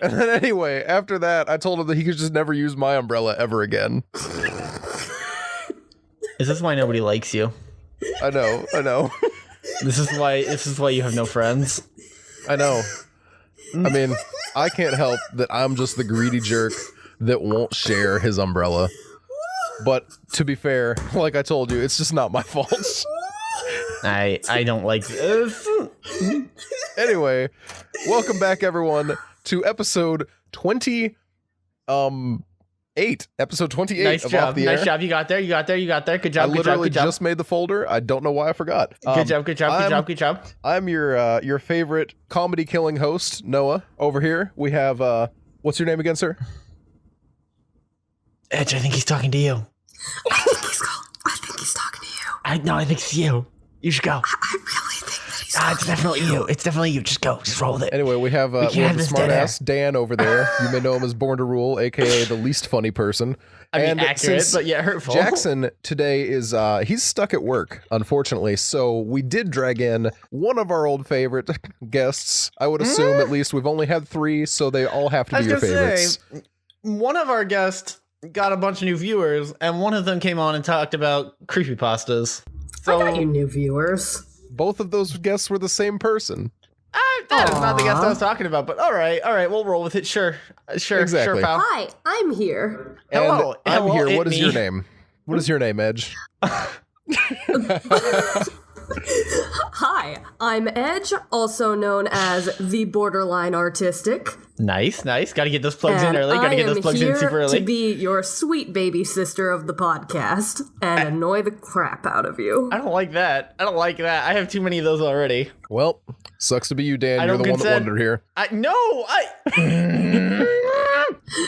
And then anyway, after that, I told him that he could just never use my umbrella ever again. Is this why nobody likes you? I know. This is why you have no friends. I know. I mean, I can't help that I'm just the greedy jerk that won't share his umbrella. But to be fair, like I told you, it's just not my fault. I don't like this. Anyway, welcome back everyone to episode 28. Episode 28 Nice of job. Off the Air. Nice job. You got there. Good job. I literally just made the folder. I don't know why I forgot. Good job. I'm your favorite comedy killing host, Noah. Over here we have what's your name again, sir? Edge, I think he's talking to you. I think he's talking to you. No, I think it's you. You should go. I really think that he's talking It's definitely you. It's definitely you. Just go. Just roll with it. Anyway, we have the smart ass Dan over there. You may know him as Born to Rule, aka the least funny person. I mean, and accurate, since but yet hurtful. Jackson today is he's stuck at work, unfortunately. So we did drag in one of our old favorite guests. I would assume at least we've only had 3, so they all have to be your favorites. One of our guests got a bunch of new viewers, and one of them came on and talked about creepypastas. So I got you new viewers. Both of those guests were the same person. that is not the guest I was talking about, but all right, we'll roll with it. Sure, Exactly. pal. Hi, I'm here. Hello, and I'm here. What is me. your name? What is your name, Edge? Hi, I'm Edge, also known as the Borderline Artistic. Nice. Got to get those plugs in And early. Got to get those plugs in super I am early. here to be your sweet baby sister of the podcast and annoy the crap out of you. I don't like that. I have too many of those already. Well, sucks to be you, Dan. I You're don't the one that consent. wandered here.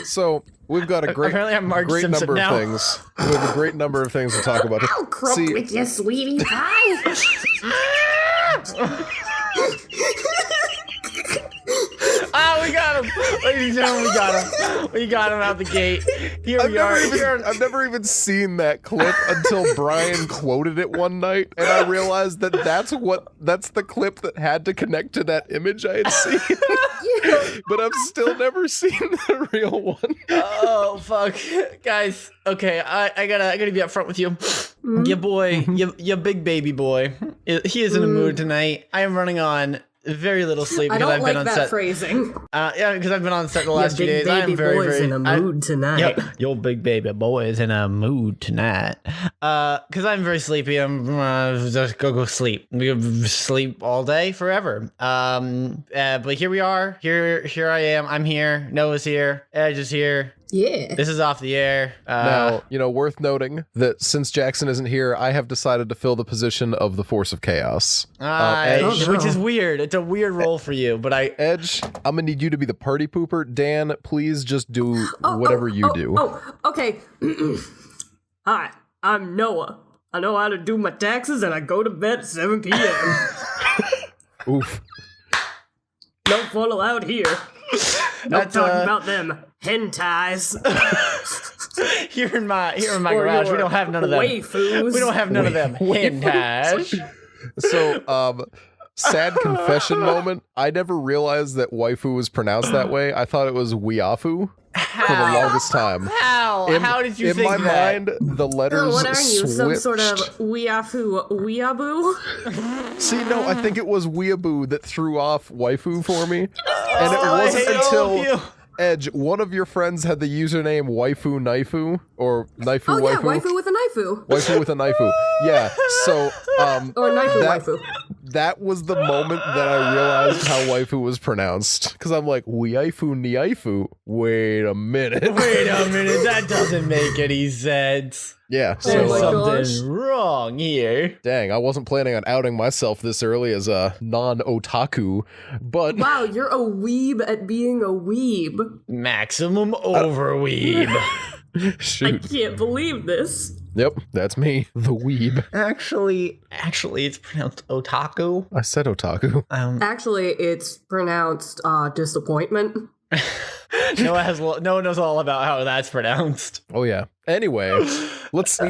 So we've got a great Apparently I'm Marge great Simpson number now. of things. We have a great number of things to talk about. I'll croak See, with you, sweetie pie. We got him. Ladies and gentlemen, we got him out the gate. Here we are. I've never even seen that clip until Brian quoted it one night, and I realized that that's the clip that had to connect to that image I had seen. But I've still never seen the real one. Oh fuck, guys. Okay, I gotta be up front with you. Your boy, your big baby boy. He is in a mood tonight. I am running on very little sleep I because don't I've like been on that set. phrasing. Yeah, because I've been on set the last few Your days. big I baby am very, boy's very in a mood tonight. Yep, your big baby boy is in a mood tonight. Because I'm very sleepy. I'm just go sleep. We sleep all day forever. But here we are. Here I am. I'm here. Noah's here. Edge is here. Yeah. This is Off the Air. Now, worth noting that since Jackson isn't here, I have decided to fill the position of the Force of Chaos. Edge, which is weird. It's a weird role for you, but Edge, I'm gonna need you to be the party pooper. Dan, please just do whatever you do. Okay. Hi, I'm Noah. I know how to do my taxes and I go to bed at 7 p.m. Oof. No fun allowed here. That's, talking about them hentais. here in my garage, we don't have none of them. Waifus. We don't have none of them. Hentai. So, sad confession moment. I never realized that waifu was pronounced that way. I thought it was wiafu for the longest time. How did you think that? In my mind, the letters What are you, some switched. sort of weafu weeaboo? See, no, I think it was weeaboo that threw off waifu for me. And it I wasn't hate all of until you. Edge, one of your friends had the username waifu naifu or naifu Oh yeah, waifu. waifu with a knaifu. Waifu with a knaifu. Yeah. So Or knaifu waifu. that was the moment that I realized how waifu was pronounced. Because I'm like, weaifu niaifu. Wait a minute. That doesn't make any sense. Yeah. So Oh my There's gosh. something wrong here. dang, I wasn't planning on outing myself this early as a non-otaku, but Wow, you're a weeb at being a weeb. Maximum overweeb. I shoot. can't believe this. Yep, that's me, the weeb. Actually, it's pronounced otaku. I said otaku. Actually, it's pronounced disappointment. Noah knows all about how that's pronounced. Oh yeah. Anyway, let's know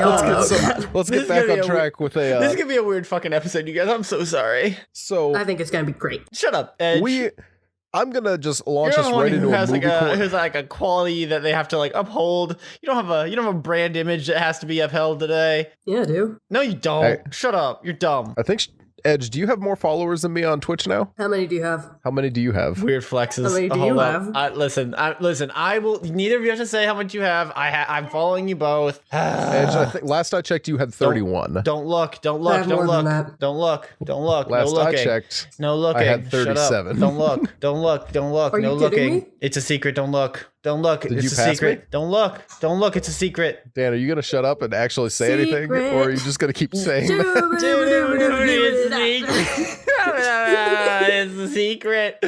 get back on track with a. This is gonna be a weird fucking episode, you guys. I'm so sorry. So I think it's gonna be great. Shut up, Edge. I'm gonna just launch You're us the one right who into a has movie corner. who's like a quality that they have to like uphold. You don't have a brand image that has to be upheld today. Yeah, I do. No, you don't. Hey. Shut up. You're dumb. I think Edge, do you have more followers than me on Twitch now? How many do you have? How many do you have? Weird flexes. How many do Hold you up. have? Listen. I will. Neither of you have to say how much you have. I'm following you both. Edge, I think last I checked, you had 31. Don't look. Don't I look. have Don't more than look. that. Don't look. Don't look. Last no looking. I checked, No looking. I had Shut up. 37. Don't look. Don't look. Don't look. Are no you kidding looking. me? It's a secret. Don't look. Don't look. Did It's you a pass secret. me? Don't look. Don't look. It's a secret. Dan, are you gonna shut up and actually say anything, Secret. or are you just gonna keep saying that? It's a secret.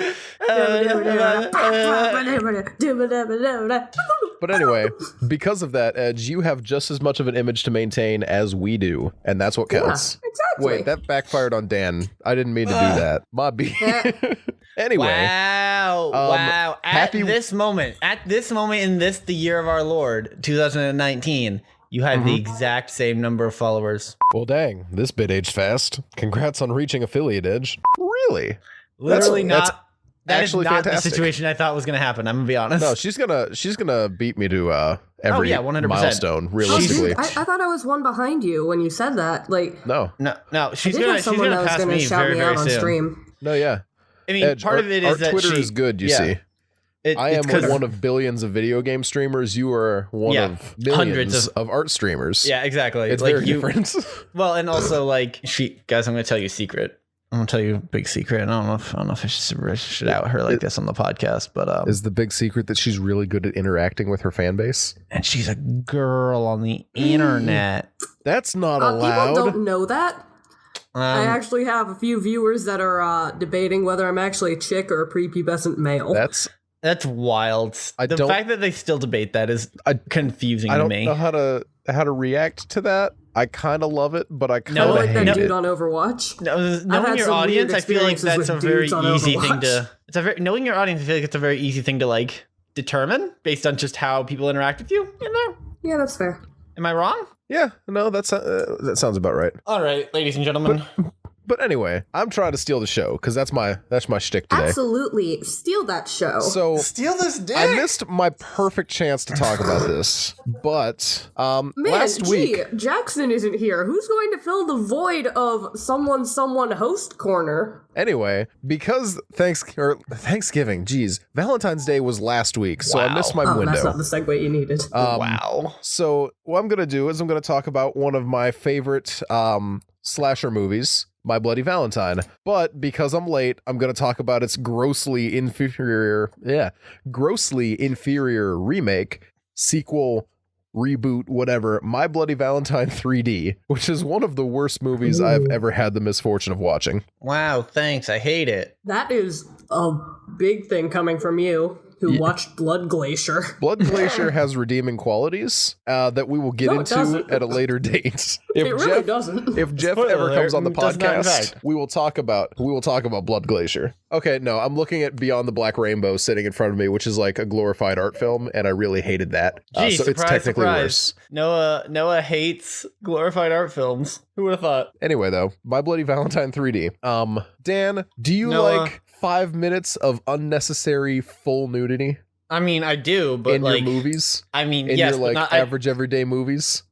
But anyway, because of that, Edge, you have just as much of an image to maintain as we do, and that's what counts. Exactly. Wait, that backfired on Dan. I didn't mean to do that. My B. Anyway, Wow. Wow. happy- At this moment in the year of our Lord, 2019, you had the exact same number of followers. well, dang, this bit aged fast. Congrats on reaching affiliate Edge. Really? Literally That's not. That is actually not fantastic. the situation I thought was going to happen. I'm going to be honest. No, she's gonna beat me to every 100%. milestone. Oh, Realistically, dude, I thought I was one behind you when you said that. Like, no, No, she's I did going have someone that to was pass going to me shout very, me very out on soon. stream. no, yeah. I mean, Edge, part our, of it our is that Twitter she is good. You yeah. see, I am one of billions of video game streamers. You are one Yeah, of millions hundreds of art streamers. Yeah, exactly. It's like very different. Well, and also like guys, I'm going to tell you a secret. I'm gonna tell you a big secret. I don't know if I should out her like this on the podcast, but Is the big secret that she's really good at interacting with her fan base? and she's a girl on the internet. That's not People allowed. don't know that. I Um, actually have a few viewers that are debating whether I'm actually a chick or a prepubescent male. That's that's wild. I The don't- fact that they still debate that is confusing I to don't me. know how to react to that. I kind of love it, but I kind I of like that hate dude it. on Overwatch. Knowing had your some audience, weird I feel like experiences that's with a very dudes on easy thing Overwatch. knowing your audience, I feel like it's a very easy thing to like determine based on just how people interact with you. You know, Yeah, that's fair. am I wrong? Yeah, no, that sounds about right. All right, ladies and gentlemen. But anyway, I'm trying to steal the show because that's my shtick today. Absolutely. Steal that show. So Steal this dick. I missed my perfect chance to talk about this, but Man, last week. Jackson isn't here. Who's going to fill the void of someone host corner? Anyway, because Thanksgiving, geez, Valentine's Day was last week, so I Wow. missed my Oh, window. that's not the segue you needed. Wow. So what I'm gonna do is I'm gonna talk about one of my favorite slasher movies, My Bloody Valentine. But because I'm late, I'm gonna talk about its grossly inferior remake, sequel, reboot, whatever, My Bloody Valentine 3D, which is one of the worst movies I've ever had the misfortune of watching. Wow, thanks. I hate it. That is a big thing coming from you, who watched Blood Glacier. Blood Glacier has redeeming qualities that we will get No, it into doesn't. at a later date. It really doesn't. If Jeff Spoiler ever comes alert, on the does not, in podcast, fact. we will talk about Blood Glacier. Okay, no, I'm looking at Beyond the Black Rainbow sitting in front of me, which is like a glorified art film, and I really hated that. Gee, So surprise, it's technically surprise. worse. Noah hates glorified art films. Who would have thought? Anyway, though, My Bloody Valentine 3D. Dan, do you Noah. like 5 minutes of unnecessary full nudity I mean, I do, but in like, your movies? I mean, In yes, your but like not average everyday movies?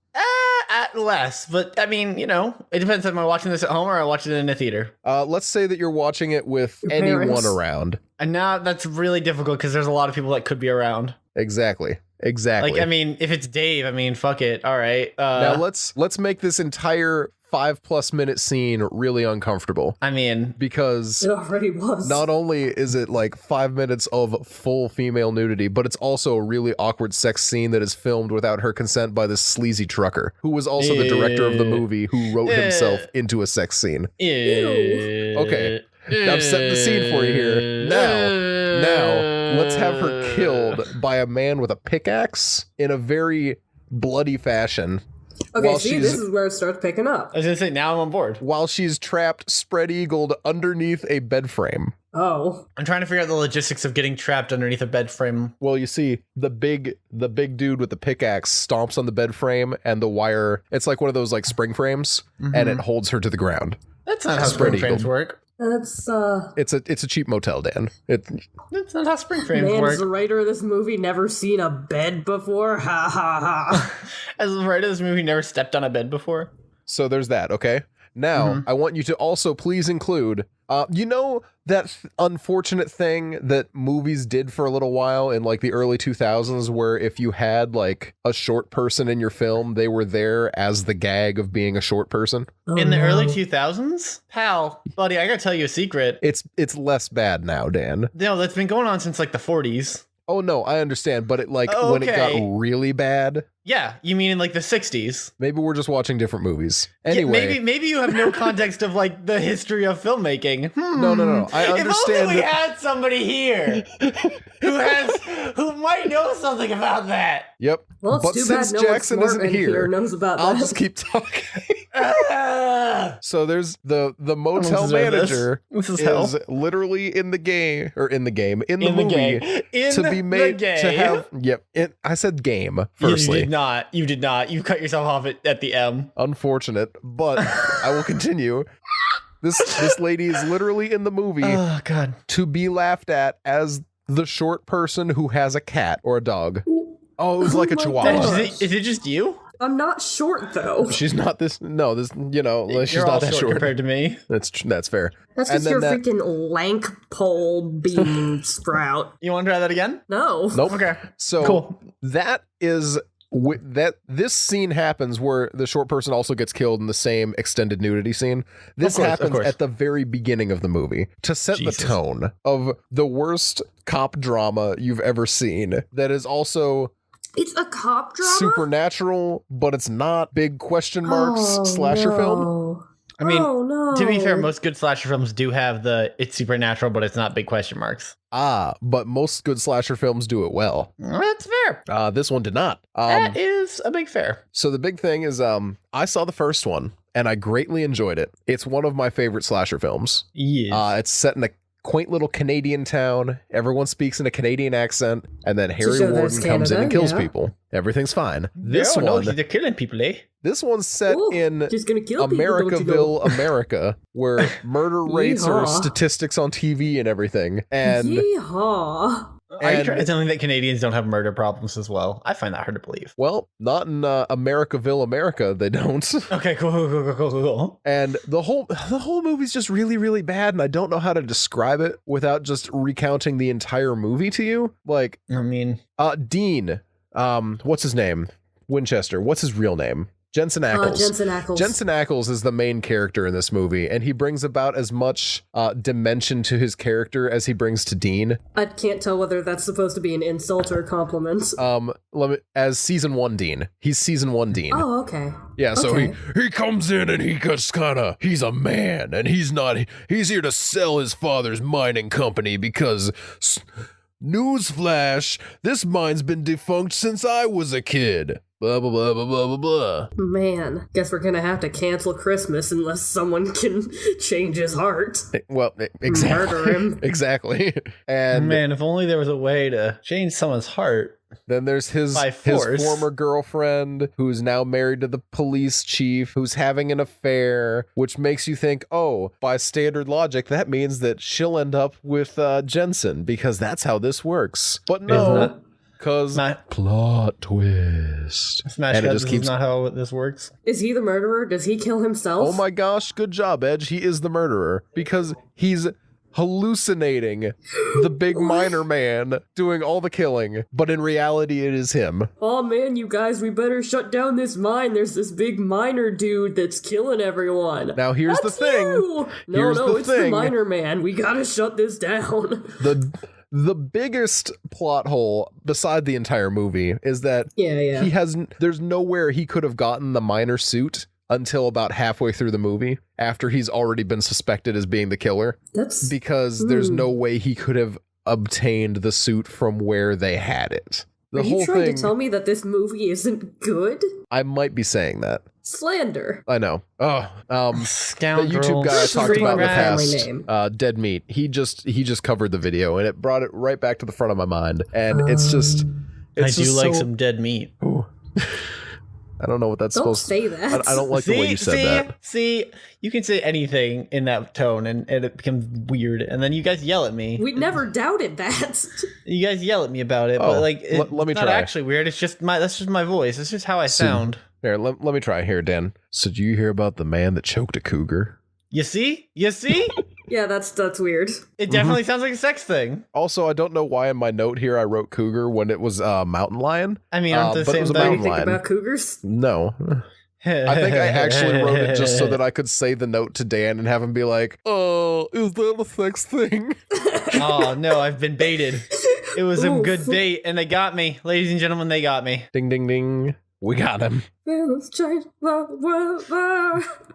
at less. But I mean, you know, it depends. Am I watching this at home or am I watching it in a theater? Let's say that you're watching it with Your anyone parents. around. And now that's really difficult because there's a lot of people that could be around. Exactly. Like, I mean, if it's Dave, I mean, fuck it. All right. Now let's make this entire 5+ minute scene really uncomfortable, I mean, because It already was. not only is it like 5 minutes of full female nudity, but it's also a really awkward sex scene that is filmed without her consent by this sleazy trucker, who was also the director of the movie, who wrote himself into a sex scene. Okay, I'm setting the scene for you here. Now, let's have her killed by a man with a pickaxe in a very bloody fashion. Okay, while see, she's- this is where it starts picking up. I was gonna say now I'm on board. While she's trapped, spread-eagled underneath a bed frame. Oh. I'm trying to figure out the logistics of getting trapped underneath a bed frame. Well, you see, the big dude with the pickaxe stomps on the bed frame, and the wire, it's like one of those like spring frames, and it holds her to the ground. That's not how Spread spring frames eagled. work. That's It's a cheap motel, Dan. That's not how spring frames man, work. as the writer of this movie, never seen a bed before. Ha ha ha. As the writer of this movie, never stepped on a bed before. So there's that, okay? Now, I want you to also please include, you know that unfortunate thing that movies did for a little while in like the early 2000s where if you had like a short person in your film, they were there as the gag of being a short person? Oh, In the no. early 2000s? Pal, buddy, I gotta tell you a secret. It's less bad now, Dan. No, that's been going on since like the 40s. Oh no, I understand, but it like Oh, when it got okay. really bad, Yeah, you mean in like the 60s? maybe we're just watching different movies. Yeah, Anyway, maybe you have no context of like the history of filmmaking. No. I If understand only we that- had somebody here who might know something about that. Yep. Well, it's but too since bad no one Jackson smart isn't in here knows about I'll that. just keep talking. Ah. So there's the motel deserve this. manager This is hell. literally in the movie In the to game. be In made the to game. have I said game You firstly. did not. You did not. You cut yourself off at the M. Unfortunate, but I will continue. This lady is literally in the movie Oh God. to be laughed at as the short person who has a cat or a dog. Oh, it was like a my chihuahua. God. Is it just you? I'm not short though. She's not this. No, this. You know, she's You're not all that short short. compared to me. That's fair. That's And because then you're that- freaking lank pole bean sprout. You want to try that again? No. Nope. Okay. So Cool. that is that this scene happens where the short person also gets killed in the same extended nudity scene. This Of happens course. at the very beginning of the movie to set Jesus. the tone of the worst cop drama you've ever seen. That is also It's a cop drama? supernatural, but it's not. Big question marks slasher film. no. I mean, oh, no. To be fair, most good slasher films do have the it's supernatural, but it's not big question marks. But most good slasher films do it well. That's fair. This one did not. That is a big fair. So the big thing is, I saw the first one and I greatly enjoyed it. It's one of my favorite slasher films. Yes. It's set in a quaint little Canadian town. Everyone speaks in a Canadian accent, and then Harry show Warden there's comes in and Canada, kills yeah. people. Everything's fine. This no, one, they're killing people, eh? this one's set Ooh, in just gonna kill people, don't you know? Americaville, America, where murder rates are Yeehaw. statistics on TV and everything. And Yeehaw. Are you And- trying to tell me that Canadians don't have murder problems as well? I find that hard to believe. well, not in Americaville, America. They don't. Okay, cool. And the whole movie's just really, really bad, and I don't know how to describe it without just recounting the entire movie to you. Like, I mean, Dean, what's his name? Winchester. What's his real name? Jensen Ackles. Jensen Ackles. Jensen Ackles is the main character in this movie, and he brings about as much dimension to his character as he brings to Dean. I can't tell whether that's supposed to be an insult or a compliment. As season 1 Dean. He's season 1 Dean. Oh, okay. Yeah, so Okay. he comes in and he just he's a man, and he's here to sell his father's mining company because newsflash, this mine's been defunct since I was a kid. Blah, blah, blah, blah, blah, blah, blah. Man, guess we're gonna have to cancel Christmas unless someone can change his heart. Well, exactly. Murder him. Exactly. And man, if only there was a way to change someone's heart. then there's his By force. former girlfriend who's now married to the police chief who's having an affair, which makes you think, oh, by standard logic, that means that she'll end up with Jensen because that's how this works. But no, Isn't it? because Not- plot twist. Smash And it cut, just this keeps- is not how this works. Is he the murderer? Does he kill himself? Oh my gosh, good job, Edge. He is the murderer because he's hallucinating the big miner man doing all the killing, but in reality it is him. Oh man, you guys, we better shut down this mine. There's this big miner dude that's killing everyone. Now here's That's the thing. you! No, Here's no, the it's the thing. miner man. We gotta shut this down. The biggest plot hole beside the entire movie is that Yeah. there's nowhere he could have gotten the miner suit until about halfway through the movie after he's already been suspected as being the killer, That's because there's no way he could have obtained the suit from where they had it. The Are whole you trying thing, to tell me that this movie isn't good? I might be saying that. Slander. I know. Oh, the Scoundrel. YouTube guy I talked Street about in the family past, name. Dead Meat. He just covered the video, and it brought it right back to the front of my mind. And it's just, I it's do just like so- some dead meat. Ooh. I don't know what that's Don't supposed say that. I don't like the way you said that. See, you can say anything in that tone and it becomes weird. And then you guys yell at me. We never doubted that. You guys yell at me about it, Oh, but like, let me it's not try. actually weird. It's just that's just my voice. It's just how I sound. Here, let me try here, Dan. So do you hear about the man that choked a cougar? You see? Yeah, that's weird. It definitely sounds like a sex thing. Also, I don't know why in my note here I wrote cougar when it was mountain lion. I mean, aren't the but it same was a What do you mountain think lion. about cougars? No. I think I actually wrote it just so that I could say the note to Dan and have him be like, "Oh, is that a sex thing?" Oh no, I've been baited. It was a Oof. good bait, and they got me, ladies and gentlemen. They got me. Ding, ding, ding. We got him. Let's change the world.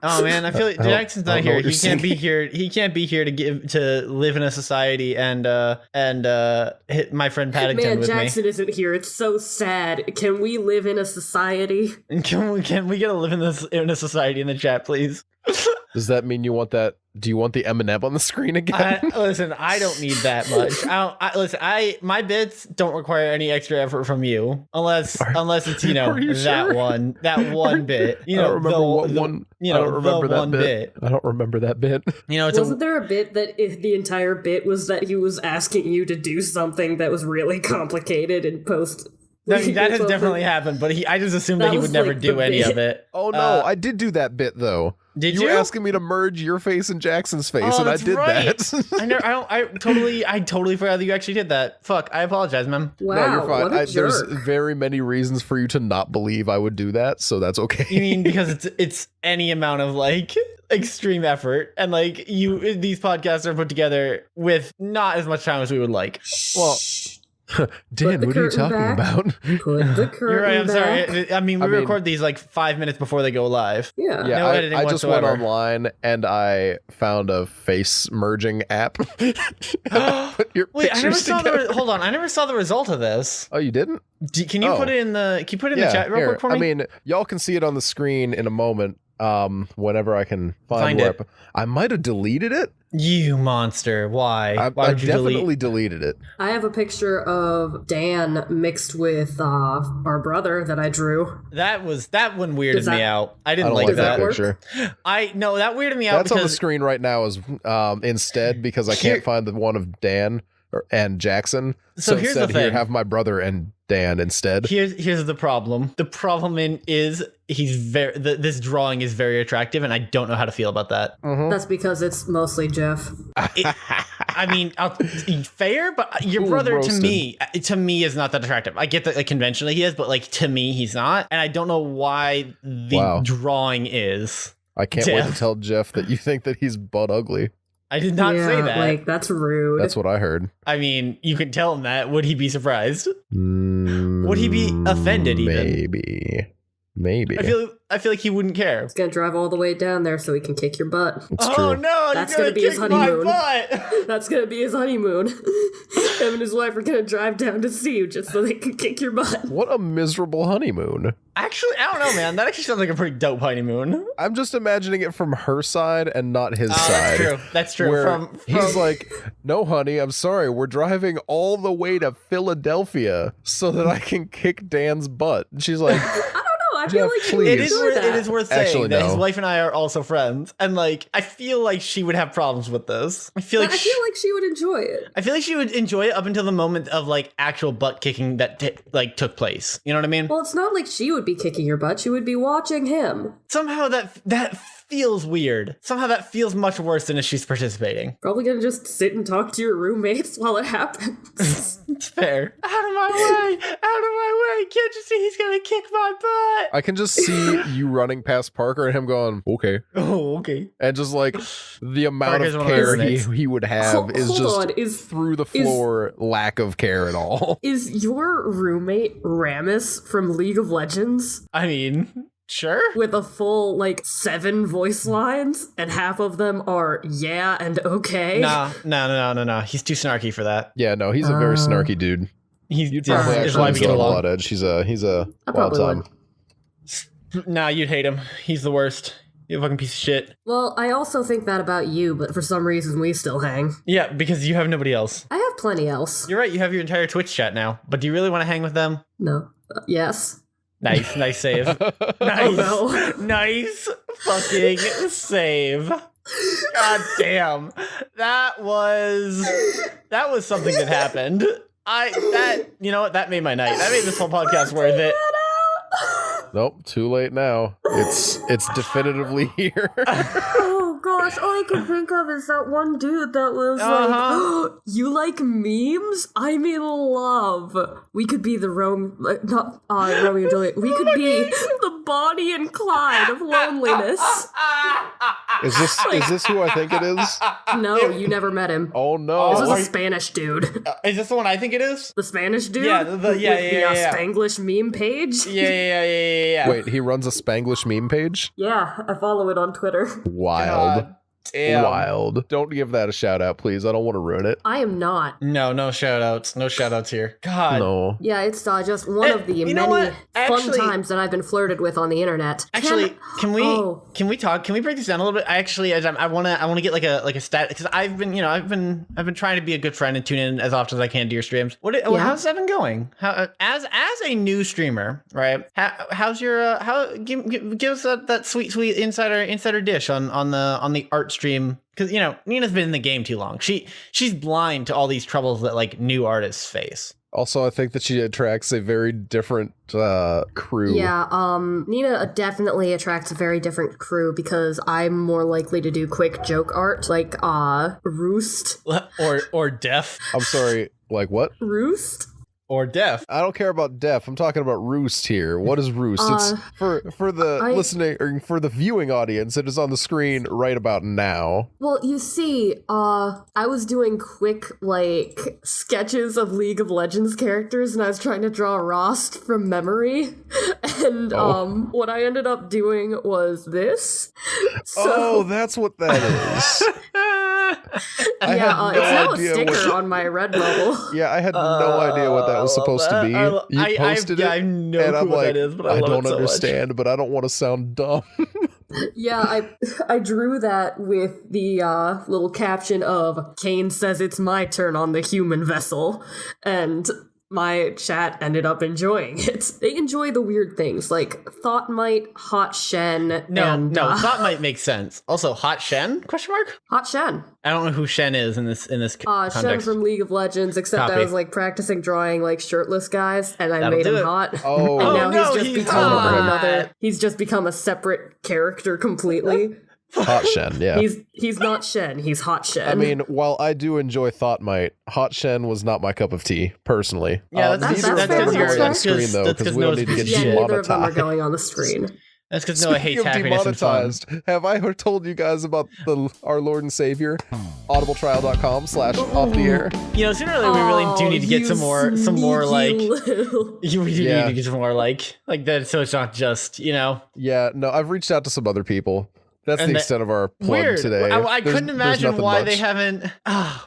Oh man, I feel like I don't- Jackson's I not don't know here. what you're He can't be singing. here. He can't be here to live in a society and hit my friend Paddington Man, with Jackson isn't here. It's so sad. Can we live in a society? me. Can we get to live in a society in the chat, please? Does that mean you want that? Do you want the M&M on the screen again? Listen, I don't need that much. My bits don't require any extra effort from you, unless it's are you that sure? one bit. You I know, don't remember what one. You I know, don't remember the that one bit. bit. I don't remember that bit. You know, it's Wasn't there a bit that the entire bit was that he was asking you to do something that was really complicated in post? that has definitely happened, but I just assumed that That he was would never like do the any bit. of it. Oh no, I did do that bit though. Did You you? were asking me to merge your face and Jackson's face, Oh, and I that's did right. that. I totally forgot that you actually did that. Fuck, I apologize, man. Wow, No, you're fine. what a There's jerk. very many reasons for you to not believe I would do that, so that's okay. You mean because it's any amount of like extreme effort, and like these podcasts are put together with not as much time as we would like. Well, Dan, the what are you curtain talking back. about? Put the curtain You're right. I'm back. sorry. I mean, we record these like 5 minutes before they go live. Yeah. Yeah, No editing I just went whatsoever. online and I found a face merging app. And I put your Wait, I never pictures saw together. hold on. I never saw the result of this. Oh, you didn't? Can you Oh. put it in the the chat real here. quick for me? I mean, y'all can see it on the screen in a moment. Whenever I can find Find it. I might have deleted it. You monster. Why? I would you definitely delete? deleted it. I have a picture of Dan mixed with our brother that I drew. That one weirded Does me that- out. I I didn't don't like like Does that that work? picture. that weirded me out That's on the because screen right now as instead because I Here- can't find the one of Dan and Jackson. So here's the instead here thing. have my brother and Dan instead. here's the problem. The problem is this drawing is very attractive, and I don't know how to feel about that. That's because it's mostly Jeff. I mean, fair, but your Ooh, brother roasted. to me is not that attractive. I get that like conventionally he is, but like to me he's not, and I don't know why the Wow. drawing is. I can't wait Jeff. to tell Jeff that you think that he's butt ugly. I did not say that. Like, that's rude. That's what I heard. I mean, you can tell him that. Would he be surprised? Would he be offended even? Maybe. I feel like he wouldn't care. He's gonna drive all the way down there so he can kick your butt. It's Oh true. no! That's You're gonna gonna be his kick my honeymoon. butt. That's gonna be his honeymoon. Him and his wife are gonna drive down to see you just so they can kick your butt. What a miserable honeymoon. Actually, I don't know, man. That actually sounds like a pretty dope honeymoon. I'm just imagining it from her side and not his Oh, side. that's true. That's true. Where he's like, no, honey, I'm sorry. We're driving all the way to Philadelphia so that I can kick Dan's butt. And she's like, I feel Jeff, like she please. would it is enjoy worth, that. it is worth saying Actually, that his no. wife and I are also friends, and like I feel like she would have problems with this. I feel like I feel like she would enjoy it. I feel like she would enjoy it up until the moment of like actual butt kicking that took place. You know what I mean? Well, it's not like she would be kicking your butt. She would be watching him. Somehow that feels weird. Somehow that feels much worse than if she's participating. Probably gonna just sit and talk to your roommates while it happens. It's fair. Out of my way! Out of my way! Can't you see he's gonna kick my butt? I can just see you running past Parker and him going, okay. Oh, okay. And just like the amount Parker's of one of care those mates. he would have Hold is just on, through the floor lack of care at all. Is your roommate Ramus from League of Legends I mean, sure. with a full 7 voice lines and half of them are yeah and okay? No. He's too snarky for that. Yeah, no, he's a very snarky dude. You'd Probably Yeah, is actually why we use get a along. blood edge. He's a I wild probably time. would. Nah, you'd hate him. He's the worst. You fucking piece of shit. Well, I also think that about you, but for some reason we still hang. Yeah, because you have nobody else. I have plenty else. You're right, you have your entire Twitch chat now. But do you really want to hang with them? No. Yes. Nice save. Nice, nice fucking save. God damn, that was something that happened. You know what? That made my night. That made this whole podcast worth it. Nope, too late now. It's definitively here. Oh gosh, all I can think of is that one dude that was like, "You like memes? I'm in love." We could be the not Romeo and Juliet. We could be the Bonnie and Clyde of loneliness. Is this who I think it is? No, you never met him. Oh no! This is a Spanish dude. Is this the one I think it is? The Spanish dude? Yeah, with yeah. Spanglish meme page? Yeah. Wait, he runs a Spanglish meme page? Yeah, I follow it on Twitter. Wild. God damn. Wild. Don't give that a shout out, please. I don't want to ruin it. I am not. No shout outs. No shout outs here. God. No. Yeah, it's just one of the many fun times that I've been flirted with on the internet. Actually, can we talk? Can we break this down a little bit? I want to get like a stat, because I've been trying to be a good friend and tune in as often as I can to your streams. How's that been going? How as a new streamer, right? How's your give us that sweet insider dish on the art stream, because Nina's been in the game too long. She's blind to all these troubles that like new artists face. Also, I think that she attracts a very different crew. Yeah, Nina definitely attracts a very different crew, because I'm more likely to do quick joke art, like Roost. Or Deaf. I'm sorry, like what? Roost? Or Deaf. I don't care about Deaf. I'm talking about Roost here. What is Roost? It's for the listening or for the viewing audience. It is on the screen right about now. Well, you see, I was doing quick like sketches of League of Legends characters, and I was trying to draw Rost from memory, and what I ended up doing was this. So, that's what that is. it's now a sticker on my Redbubble. Yeah, I had no idea what that was supposed to be. You posted it, I know and I'm what like, that is, but I love don't it so understand, much. but I don't want to sound dumb. Yeah, I drew that with the little caption of "Kane says it's my turn on the human vessel," and my chat ended up enjoying it. They enjoy the weird things like Thoughtmite, Hot Shen. No, Thought might make sense. Also, Hot Shen? Question mark? Hot Shen. I don't know who Shen is in this context. Shen from League of Legends, except I Copy. was like practicing drawing like shirtless guys, and I That'll made do him it. hot. Oh. And now Oh, he's he's become hot. He's just become a separate character completely. Hot Shen, yeah. He's not Shen. He's Hot Shen. I mean, while I do enjoy Thoughtmite, Hot Shen was not my cup of tea, personally. Yeah, that's neither of fair, them that's are on fair. screen, though, That's because 'cause we don't Noah's need to get yeah, neither of them are demonetized. going on the screen. That's because Noah hates Speaking of happiness and fun. demonetized, have I told you guys about our Lord and Savior, audibletrial.com/off the air? Sooner or later we really do need to get some more like little. we do need to get some more like that, so it's not just Yeah, no, I've reached out to some other people. That's And the that- extent of our plug Weird. today. I couldn't There's imagine nothing why much. they haven't.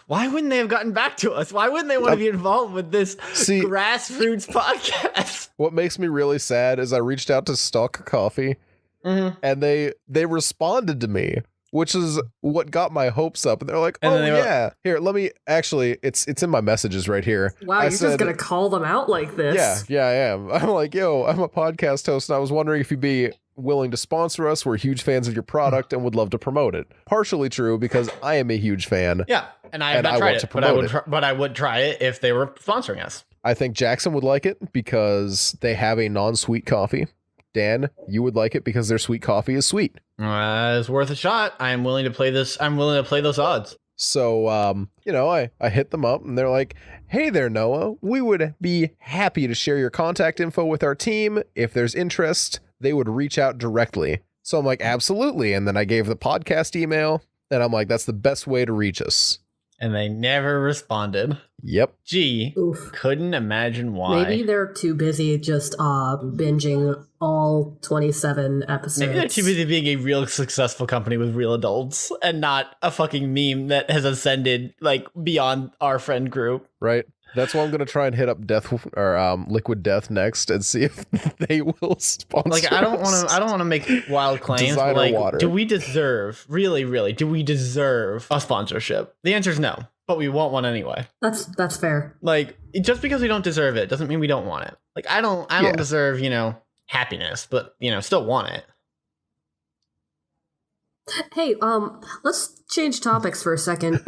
Why wouldn't they have gotten back to us? Why wouldn't they want to be involved with this See- grassroots podcast? What makes me really sad is I reached out to Stalk Coffee, and they responded to me, which is what got my hopes up. And they're like, And "Oh then they were- yeah, here, let me actually. It's in my messages right here." Wow, I you're said, just gonna call them out like this? Yeah, I am. I'm like, yo, I'm a podcast host, and I was wondering if you'd be willing to sponsor us. We're huge fans of your product and would love to promote it. Partially true because I am a huge fan. Yeah, and I have And not I tried want it, to but I promote would. it. But I would try it if they were sponsoring us. I think Jackson would like it because they have a non-sweet coffee. Dan, you would like it because their sweet coffee is sweet. It's worth a shot. I'm willing to play this. I'm willing to play those odds. So, I hit them up and they're like, "Hey there, Noah. We would be happy to share your contact info with our team. If there's interest, they would reach out directly." So I'm like, absolutely. And then I gave the podcast email and I'm like, that's the best way to reach us. And they never responded. Yep. Gee, Oof. couldn't imagine why. Maybe they're too busy just binging all 27 episodes. Maybe they're too busy being a real successful company with real adults and not a fucking meme that has ascended like beyond our friend group. Right. That's why I'm gonna try and hit up Death or Liquid Death next and see if they will sponsor. Like I don't us. want to make wild claims. Designer But like, water. do we deserve do we deserve a sponsorship? The answer is no, but we want one anyway. That's fair. Like just because we don't deserve it doesn't mean we don't want it. Like I don't Yeah. deserve happiness, but still want it. Hey, let's change topics for a second.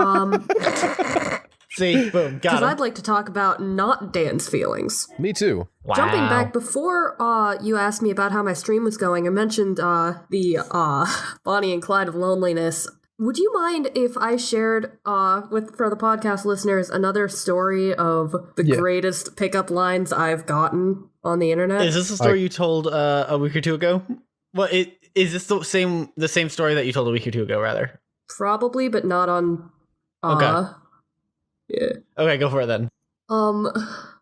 See, boom, got Because him. I'd like to talk about not Dan's feelings. Me too. Wow. Jumping back before you asked me about how my stream was going, I mentioned the Bonnie and Clyde of loneliness. Would you mind if I shared for the podcast listeners another story of the greatest pickup lines I've gotten on the internet? Is this a story you told a week or two ago? Well, is this the same story that you told a week or two ago, rather? Probably, but not on. Okay. Yeah. Okay, go for it then.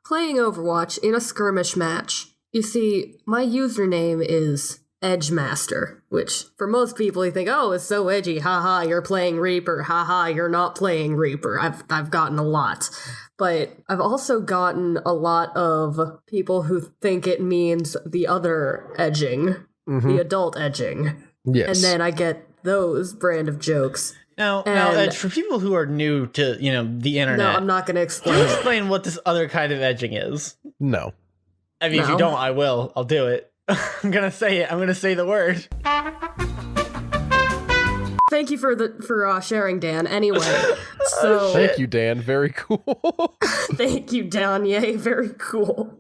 Playing Overwatch in a skirmish match. You see, my username is Edgemaster, which for most people you think, oh, it's so edgy. Haha, you're playing Reaper. Haha, you're not playing Reaper. I've gotten a lot. But I've also gotten a lot of people who think it means the other edging, the adult edging. Yes. And then I get those brand of jokes. Now, Edge, for people who are new to, the internet. No, I'm not going to Can you explain. explain what this other kind of edging is? No. I mean, if you No. don't, I will. I'll do it. I'm going to say it. I'm going to say the word. Thank you for sharing, Dan. Anyway, so Thank you, Dan. Very cool. thank you, Dan. Yay, very cool.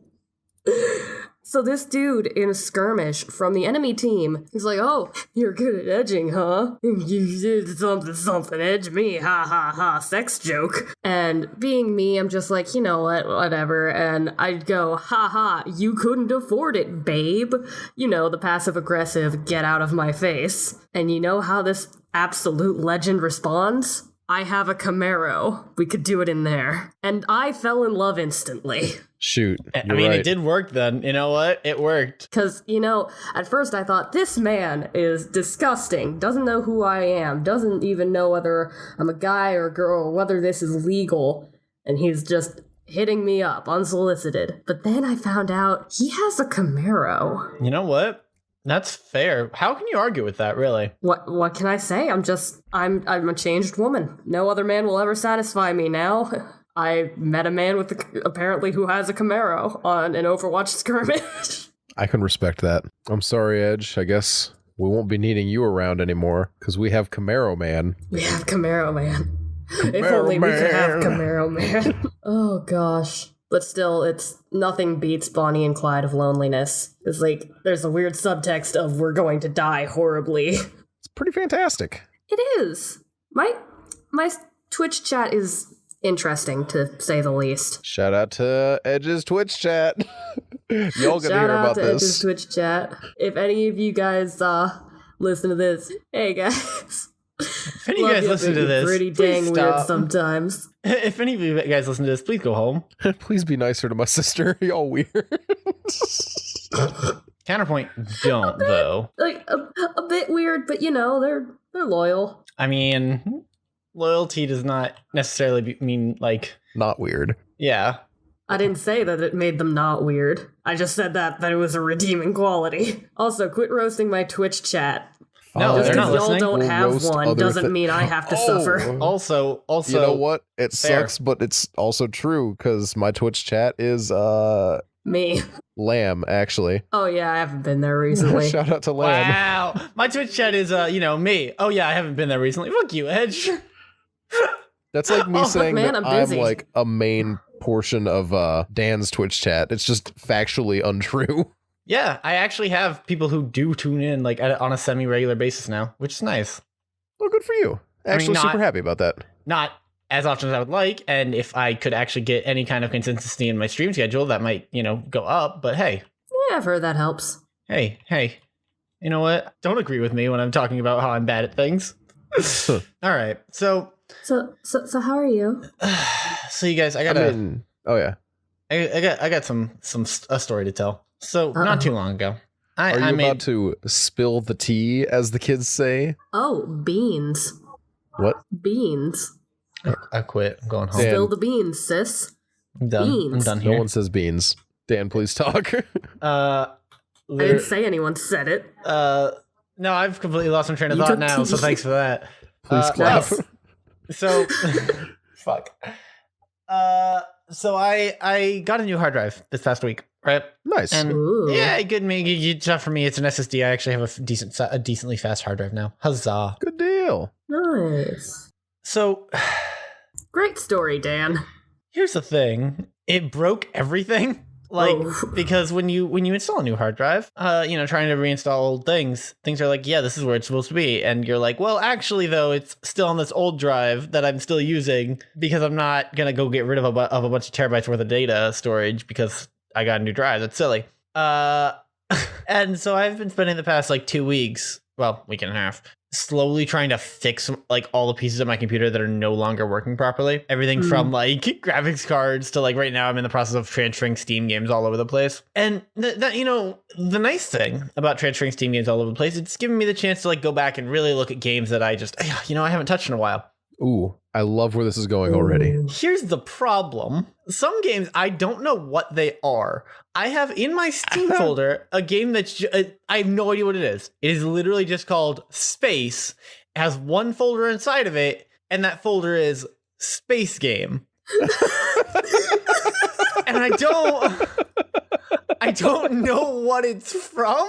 So this dude in a skirmish from the enemy team is like, oh, you're good at edging, huh? You did something, edge me, ha ha ha, sex joke. And being me, I'm just like, you know what, whatever. And I'd go, ha ha, you couldn't afford it, babe. The passive aggressive, get out of my face. And you know how this absolute legend responds? I have a Camaro. We could do it in there. And I fell in love instantly. Shoot. I You're mean, right. it did work then. You know what? It worked. Because, at first I thought, this man is disgusting, doesn't know who I am, doesn't even know whether I'm a guy or a girl, or whether this is legal, and he's just hitting me up unsolicited. But then I found out he has a Camaro. You know what? That's fair. How can you argue with that, really? What can I say? I'm a changed woman. No other man will ever satisfy me now. I met a man apparently who has a Camaro on an Overwatch skirmish. I can respect that. I'm sorry, Edge. I guess we won't be needing you around anymore because we have Camaro Man. We have Camaro Man. If Camaro only we could have Man. Camaro Man. Oh gosh. But still, nothing beats Bonnie and Clyde of loneliness. It's like, there's a weird subtext of we're going to die horribly. It's pretty fantastic. It is. My Twitch chat is interesting, to say the least. Shout out to Edge's Twitch chat. Y'all gonna Shout hear out about to Edge's this. Twitch chat. If any of you guys listen to this, hey guys. If any of you guys listen to this, pretty please dang weird stop. sometimes. If any of you guys listen to this, please go home. Please be nicer to my sister. Y'all weird. Counterpoint, don't, though. Like a bit weird, but they're loyal. I mean, loyalty does not necessarily mean, like, Not weird. yeah. I didn't say that it made them not weird. I just said that it was a redeeming quality. Also, quit roasting my Twitch chat. No, Just they're not because y'all listening. don't We'll have roast one other doesn't mean I have to suffer. Also, You know what? It fair. sucks, but it's also true because my Twitch chat is Me. Lamb, actually. Oh yeah, I haven't been there recently. Shout out to Lamb. wow. My Twitch chat is, me. Oh, yeah, I haven't been there recently. Fuck you, Edge. That's like me Oh, saying man, that I'm I'm busy. like a main portion of Dan's Twitch chat. It's just factually untrue. Yeah, I actually have people who do tune in, like, on a semi-regular basis now, which is nice. Well, good for you. I mean, Actually, not- super happy about that. Not as often as I would like, and if I could actually get any kind of consistency in my stream schedule, that might, go up, but hey. Yeah, I've heard that helps. Hey, you know what? Don't agree with me when I'm talking about how I'm bad at things. All right, so So how are you? you guys, I I got mean, oh yeah. I got a story to tell. So not too long ago, Are you I made about to spill the tea, as the kids say? Oh, beans. What? Beans. I quit. I'm going home. Dan. Spill the beans, sis. I'm done. I'm beans. done No here. one says beans. Dan, please talk. I didn't say anyone said it. No, I've completely lost my train of You thought took now. So tea. thanks for that. Please clap. nice. So, fuck. So I got a new hard drive this past week, right? Nice. And Ooh. yeah, good stuff for me. It's an SSD. I actually have a decently fast hard drive now. Huzzah! Good deal. Nice. So Great story, Dan. here's the thing: it broke everything. Like, Oh. because when you install a new hard drive, trying to reinstall old things are like, yeah, this is where it's supposed to be, and you're like, well, actually, though, it's still on this old drive that I'm still using because I'm not gonna go get rid of a bunch of terabytes worth of data storage because I got a new drive. That's silly. And so I've been spending the past like 2 weeks, well, week and a half, slowly trying to fix like all the pieces of my computer that are no longer working properly. Everything from like graphics cards to like right now I'm in the process of transferring Steam games all over the place. And the nice thing about transferring Steam games all over the place, it's giving me the chance to like go back and really look at games that I just, I haven't touched in a while. Ooh, I love where this is going already. Here's the problem. Some games, I don't know what they are. I have in my Steam folder a game that's, I have no idea what it is. It is literally just called Space. It has one folder inside of it, and that folder is Space Game. And I don't know what it's from.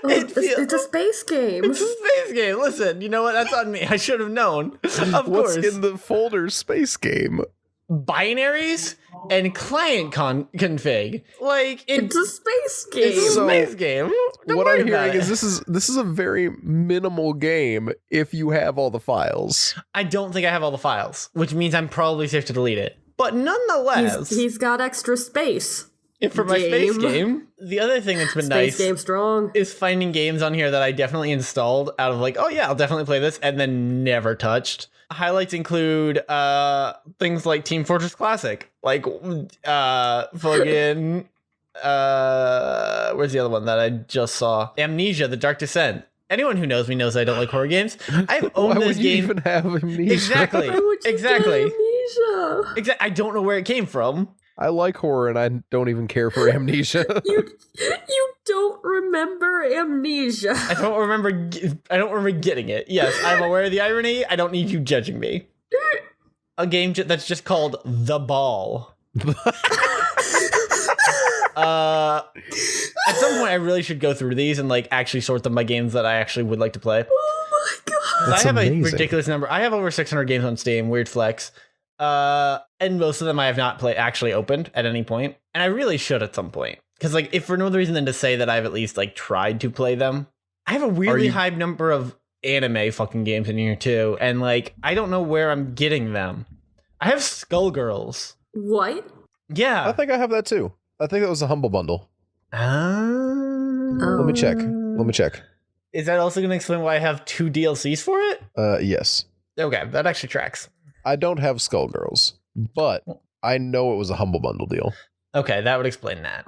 It's a space game. It's a space game. Listen, you know what? That's on me. I should have known. Of What's course. in the folder space game? Binaries and client config. Like It's a space game. It's a So, space game. Don't what worry I'm about hearing it. is this is a very minimal game if you have all the files. I don't think I have all the files, which means I'm probably safe to delete it. But nonetheless, He's got extra space. for my space game. game, the other thing that's been Space nice game strong. is finding games on here that I definitely installed out of like, oh yeah, I'll definitely play this, and then never touched. Highlights include things like Team Fortress Classic, like fucking where's the other one that I just saw? Amnesia: The Dark Descent. Anyone who knows me knows I don't like horror games. I've owned Why this would you game even have amnesia? exactly. Why would you Exactly. get amnesia? I don't know where it came from. I like horror and I don't even care for amnesia. You don't remember amnesia. I don't remember getting it. Yes, I'm aware of the irony. I don't need you judging me. A game that's just called The Ball. At some point, I really should go through these and like actually sort them by games that I actually would like to play. Oh my god. That's I have amazing. a ridiculous number. I have over 600 games on Steam. Weird flex. And most of them I have not actually opened at any point, and I really should at some point. Because like, if for no other reason than to say that I've at least like tried to play them. I have a weirdly high number of anime fucking games in here too, and like I don't know where I'm getting them. I have Skullgirls. What? Yeah. I think I have that too. I think that was a humble bundle. Let me check. Is that also going to explain why I have 2 DLCs for it? Yes. Okay, that actually tracks. I don't have Skullgirls, but I know it was a humble bundle deal. Okay, that would explain that.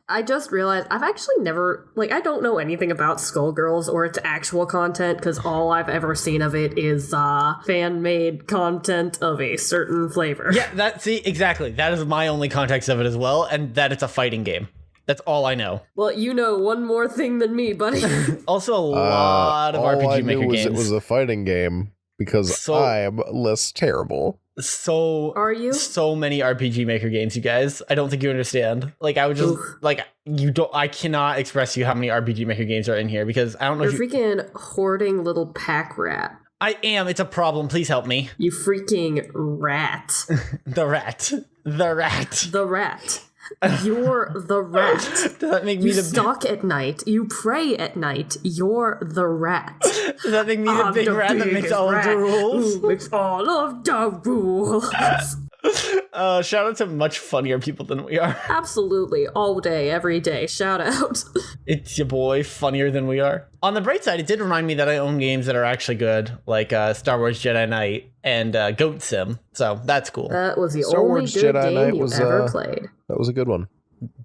I just realized I've actually never, like, I don't know anything about Skullgirls or its actual content because all I've ever seen of it is fan-made content of a certain flavor. Yeah, exactly. That is my only context of it as well, and that it's a fighting game. That's all I know. Well, you know one more thing than me, buddy. Also, a lot of all RPG I Maker knew was games. it was a fighting game because I'm less terrible. Are you? So many RPG Maker games, you guys. I don't think you understand. Like, I would just I cannot express to you how many RPG Maker games are in here because I don't know. You're freaking hoarding little pack rat. I am. It's a problem. Please help me. You freaking rat. The rat. The rat. You're the rat. Does that make me You the stalk at night. You pray at night. You're the rat. Does that make me the big rat that makes all of the rules? Who makes all of the rules. Shout out to much funnier people than we are. Absolutely. All day, every day. Shout out. It's your boy, funnier than we are. On the bright side, it did remind me that I own games that are actually good, like Star Wars Jedi Knight and Goat Sim. So that's cool. That was the Star only Wars good Jedi game Knight you was, ever played. That was a good one.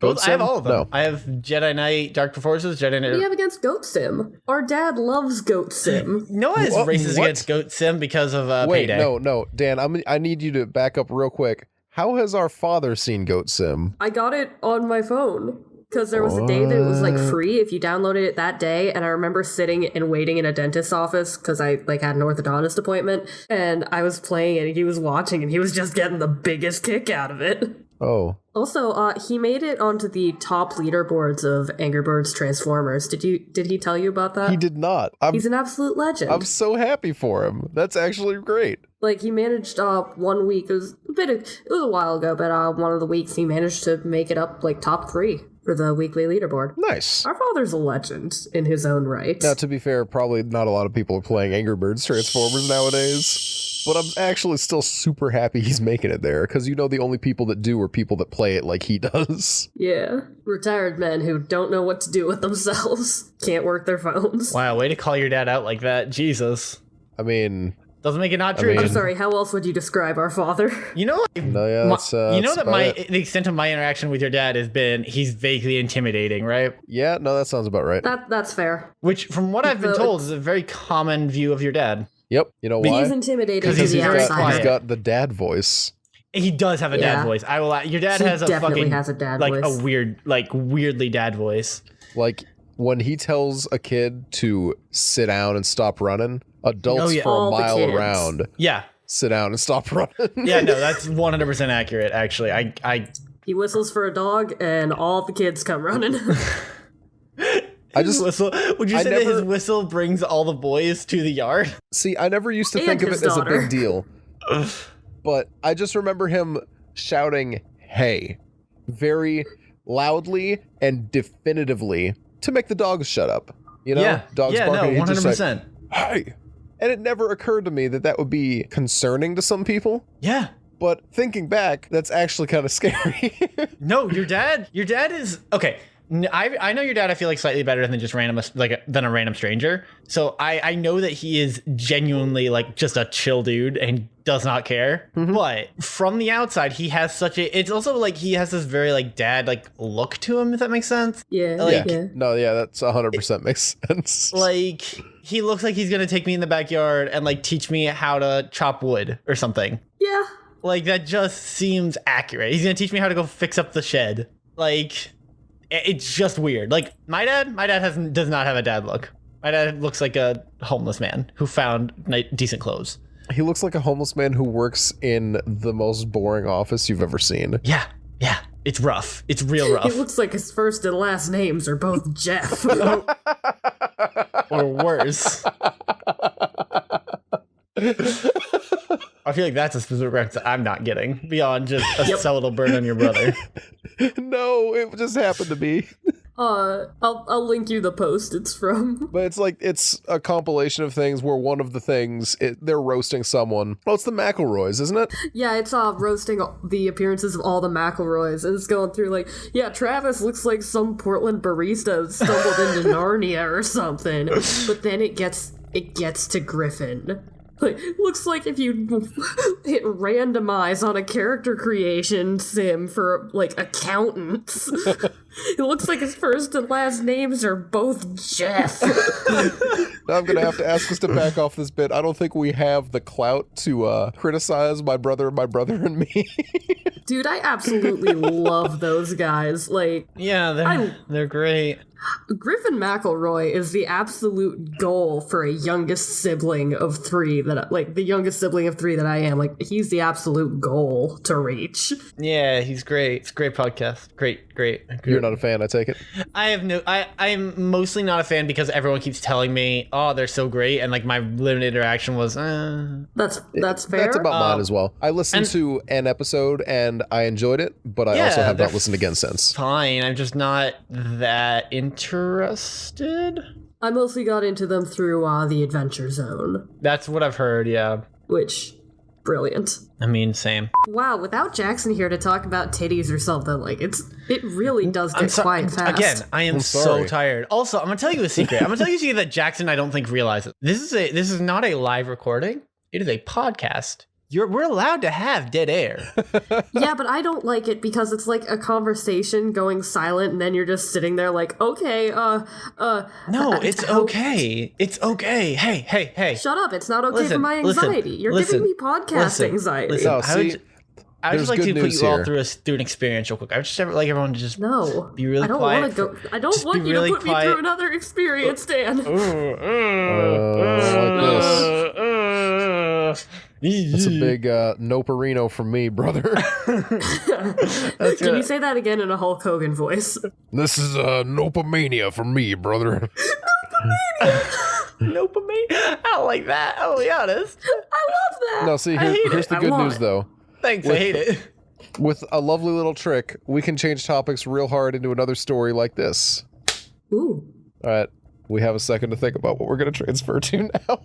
I have all of them. No. I have Jedi Knight, Dark Forces, Jedi What do you Knight. have against Goat Sim? Our dad loves Goat Sim. No one has races What? against Goat Sim because of Wait, Payday. no, Dan. I need you to back up real quick. How has our father seen Goat Sim? I got it on my phone because there was a day that it was like free if you downloaded it that day, and I remember sitting and waiting in a dentist's office because I like had an orthodontist appointment, and I was playing it and he was watching and he was just getting the biggest kick out of it. Oh. Also, he made it onto the top leaderboards of Angry Birds Transformers. Did he tell you about that? He did not. He's an absolute legend. I'm so happy for him. That's actually great. Like, he managed 1 week. It was a while ago, but one of the weeks he managed to make it up like top 3 for the weekly leaderboard. Nice. Our father's a legend in his own right. Now, to be fair, probably not a lot of people are playing Angry Birds Transformers nowadays. But I'm actually still super happy he's making it there, because the only people that do are people that play it like he does. Yeah. Retired men who don't know what to do with themselves. Can't work their phones. Wow, way to call your dad out like that. Jesus. I mean... Doesn't make it not true. I'm sorry, how else would you describe our father? You know, No, yeah, that's, the extent of my interaction with your dad has been he's vaguely intimidating, right? Yeah, no, that sounds about right. That's fair. Which, from what I've been told, is a very common view of your dad. Yep, you know why? He's intimidating Because to he's the very outsider. quiet. He's got the dad voice. He does have a dad Yeah. voice. I will. Your dad He has a definitely fucking has a dad like voice. a weird, like weirdly dad voice. Like, when he tells a kid to sit down and stop running, adults Oh, yeah. for All a the mile kids. around Yeah, sit down and stop running. yeah. No, that's 100% accurate. Actually, I He whistles for a dog, and all the kids come running. I just whistle. Would you I say that his never- whistle brings all the boys to the yard? see. I never used to And think of his it as a daughter. big deal, but I just remember him shouting "Hey" very loudly and definitively to make the dogs shut up. Dogs yeah, barking. no, and he's just like, 100%. "Hey," and it never occurred to me that would be concerning to some people. Yeah. But thinking back, that's actually kind of scary. No, your dad is okay. I know your dad. I feel like slightly better than just than a random stranger. So I know that he is genuinely like just a chill dude and does not care. Mm-hmm. But from the outside, he has it's also like he has this very like dad like look to him. If that makes sense. Yeah, Like- yeah. No, yeah, that's 100% makes sense. Like he looks like he's gonna take me in the backyard and like teach me how to chop wood or something. Yeah. Like that just seems accurate. He's gonna teach me how to go fix up the shed. Like it's just weird. Like my dad does not have a dad look. My dad looks like a homeless man who found decent clothes. He looks like a homeless man who works in the most boring office you've ever seen. Yeah. It's rough. It's real He rough. looks like his first and last names are both Jeff. Or worse. I feel like that's a specific reference I'm not getting beyond just a subtle burn on your brother. No, it just happened to be. I'll link you the post it's from. But it's a compilation of things where one of the things, they're roasting someone. Oh, it's the McElroys, isn't it? Yeah, it's roasting the appearances of all the McElroys, and it's going through like, yeah, Travis looks like some Portland barista stumbled into Narnia or something. But then it gets to Griffin. Like, looks like if you hit randomize on a character creation sim for, like, accountants. It looks like his first and last names are both Jeff. Now I'm going to have to ask us to back off this bit. I don't think we have the clout to criticize my brother and me. Dude, I absolutely love those guys. Like, Yeah, they're great. Griffin McElroy is the absolute goal for a youngest sibling of three the youngest sibling of three that I am. Like, he's the absolute goal to reach. Yeah, he's great. It's a great podcast. Great. You're not a fan, I take it. I'm mostly not a fan because everyone keeps telling me, oh, they're so great. And like my limited interaction was, That's fair. That's about mine as well. I listened to an episode and I enjoyed it, but I also have they're not listened again since. fine. I'm just not that interested. I mostly got into them through the Adventure Zone, That's what I've heard. Yeah. which, brilliant. I mean, same. Wow, without Jackson here to talk about titties or something, like, it really does get quiet fast. Again, I am I'm so sorry. tired. Also, I'm gonna tell you a secret. I'm gonna tell you a secret that Jackson I don't think realizes. This is not a live recording. It is a podcast. We're allowed to have dead air. Yeah, but I don't like it because it's like a conversation going silent and then you're just sitting there like, okay, No, it's okay. It's okay. Hey. Shut up, it's not okay Listen, for my listen, anxiety. You're listen, giving me podcast listen, anxiety. listen. No, I see, would there's just like good to put news you all here. through an experience real quick. I would just like everyone to just No, be really I don't quiet want to go. I don't just want be you really to put me quiet. through another experience, Dan. Like this. That's a big noperino from me, brother. Can you say that again in a Hulk Hogan voice? This is nopomania from me, brother. Nopamine? I don't like that. I'll be honest. I love that. No, see, here's the good news, though. Thanks, I hate it. With a lovely little trick, we can change topics real hard into another story like this. Ooh. All right, we have a second to think about what we're going to transfer to now.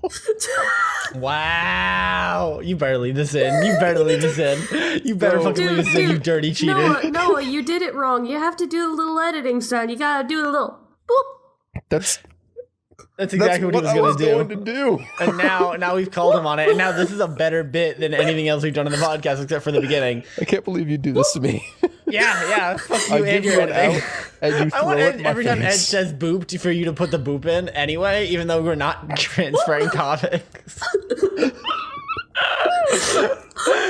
Wow. You better leave this in. You better leave this in. You better fucking leave this in, you dirty cheater. Noah, you did it wrong. You have to do a little editing sound. You gotta do a little boop. That's exactly what he was going to do. And now we've called him on it. And now this is a better bit than anything else we've done in the podcast except for the beginning. I can't believe you do this to me. Yeah. Fuck you I and give your you an editing. out, and you I throw want it in my every time Ed face. says boop for you to put the boop in anyway, even though we're not transferring topics.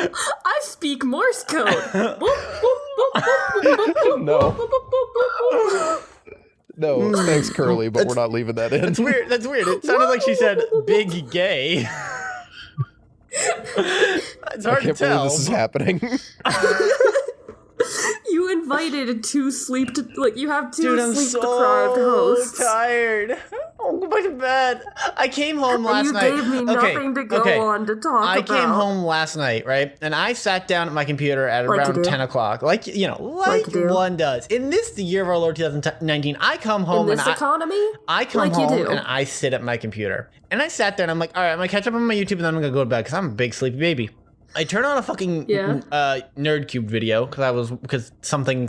I speak Morse code. No, thanks, Curly, but we're not leaving that in. That's weird. It sounded like she said big gay. It's hard I can't to tell. believe this is happening. You invited two you have two Dude, I'm sleep-deprived so hosts. tired. I'll go back to bed. I came home last night. You gave me nothing to go on to talk I about. came home last night, right? And I sat down at my computer at around 10 o'clock. Like one does. In this, the year of our Lord 2019, I come home in this economy? I come home and I sit at my computer. And I sat there and I'm like, all right, I'm going to catch up on my YouTube and then I'm going to go to bed because I'm a big sleepy baby. I turn on a fucking NerdCube video because something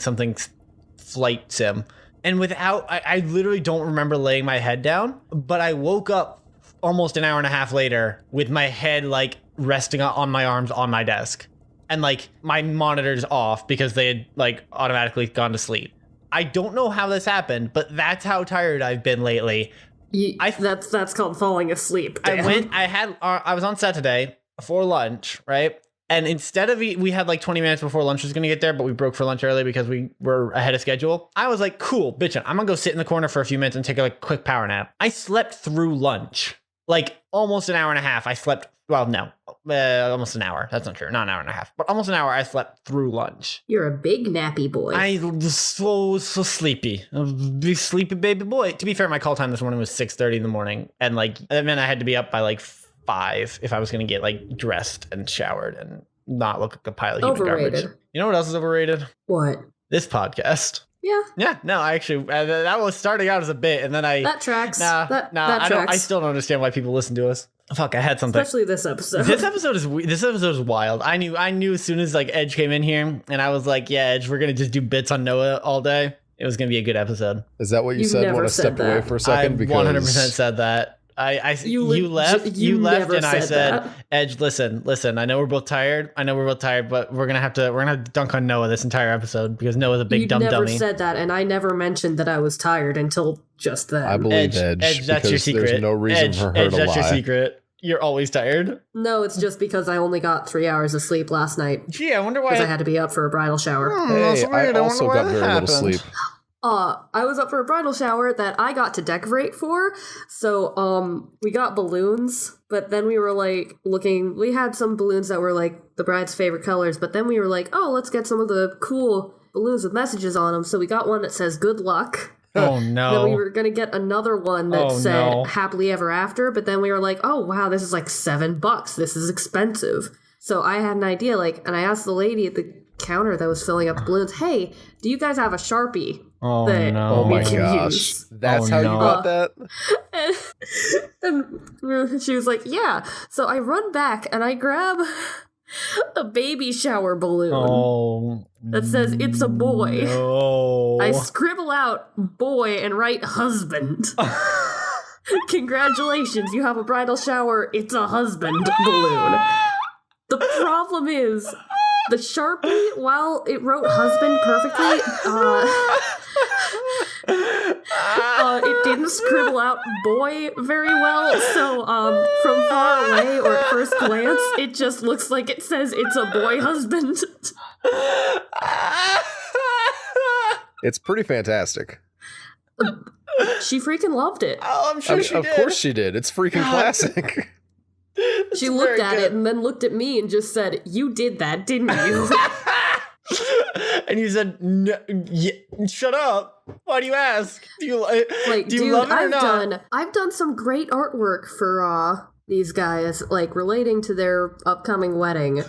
flight sim. And I literally don't remember laying my head down, but I woke up almost an hour and a half later with my head like resting on my arms on my desk. And like my monitor's off because they had like automatically gone to sleep. I don't know how this happened, but that's how tired I've been lately. That's called falling asleep. Dan. I was on set today for lunch, right? And instead of we had like 20 minutes before lunch was going to get there, but we broke for lunch early because we were ahead of schedule. I was like, cool, bitchin', I'm going to go sit in the corner for a few minutes and take a quick power nap. I slept through lunch, like almost an hour and a half. I slept, almost an hour. That's not true. Not an hour and a half, but almost an hour I slept through lunch. You're a big nappy boy. I was so sleepy. A big sleepy baby boy. To be fair, my call time this morning was 6:30 in the morning. And like, that meant I had to be up by like 5 if I was going to get like dressed and showered and not look like a pile of human garbage. You know what else is overrated? What? This podcast. Yeah. No, I actually that was starting out as a bit, and then that tracks. That tracks. I still don't understand why people listen to us. Fuck, I had something. Especially this episode. This episode is wild. I knew as soon as like Edge came in here, and I was like, yeah, Edge, we're gonna just do bits on Noah all day. It was gonna be a good episode. Is that what you said when I stepped away for a second? I 100% said that. You left, and I said, that. Edge, listen, I know we're both tired, but we're gonna have to dunk on Noah this entire episode because Noah's a big dumb dummy. You never said that, and I never mentioned that I was tired until just then. I believe Edge that's your secret. There's no reason for her to lie. That's your secret. You're always tired. No, it's just because I only got 3 hours of sleep last night. Gee, I wonder why. Because I had to be up for a bridal shower. Hey, I also got very little sleep. I was up for a bridal shower that I got to decorate for. So, we got balloons, but then we were like we had some balloons that were like the bride's favorite colors, but then we were like, oh, let's get some of the cool balloons with messages on them. So we got one that says good luck. Oh no. Then we were going to get another one that said happily ever after, but then we were like, oh wow, this is like $7. This is expensive. So I had an idea, and I asked the lady at the counter that was filling up the balloons, hey, do you guys have a Sharpie? Oh no! Oh my gosh! That's how you got that? And she was like, "Yeah." So I run back and I grab a baby shower balloon that says "It's a boy." No. I scribble out "boy" and write "husband." Congratulations! You have a bridal shower. It's a husband balloon. The problem is, the Sharpie, while it wrote husband perfectly, it didn't scribble out boy very well. So from far away or at first glance, it just looks like it says it's a boy husband. It's pretty fantastic. She freaking loved it. Oh, I'm sure she did. Of course she did. It's freaking classic. She looked at it and then looked at me and just said, "You did that, didn't you?" And you said, no, shut up. Why do you ask? Do you love it or not? I've done some great artwork for these guys, like relating to their upcoming wedding.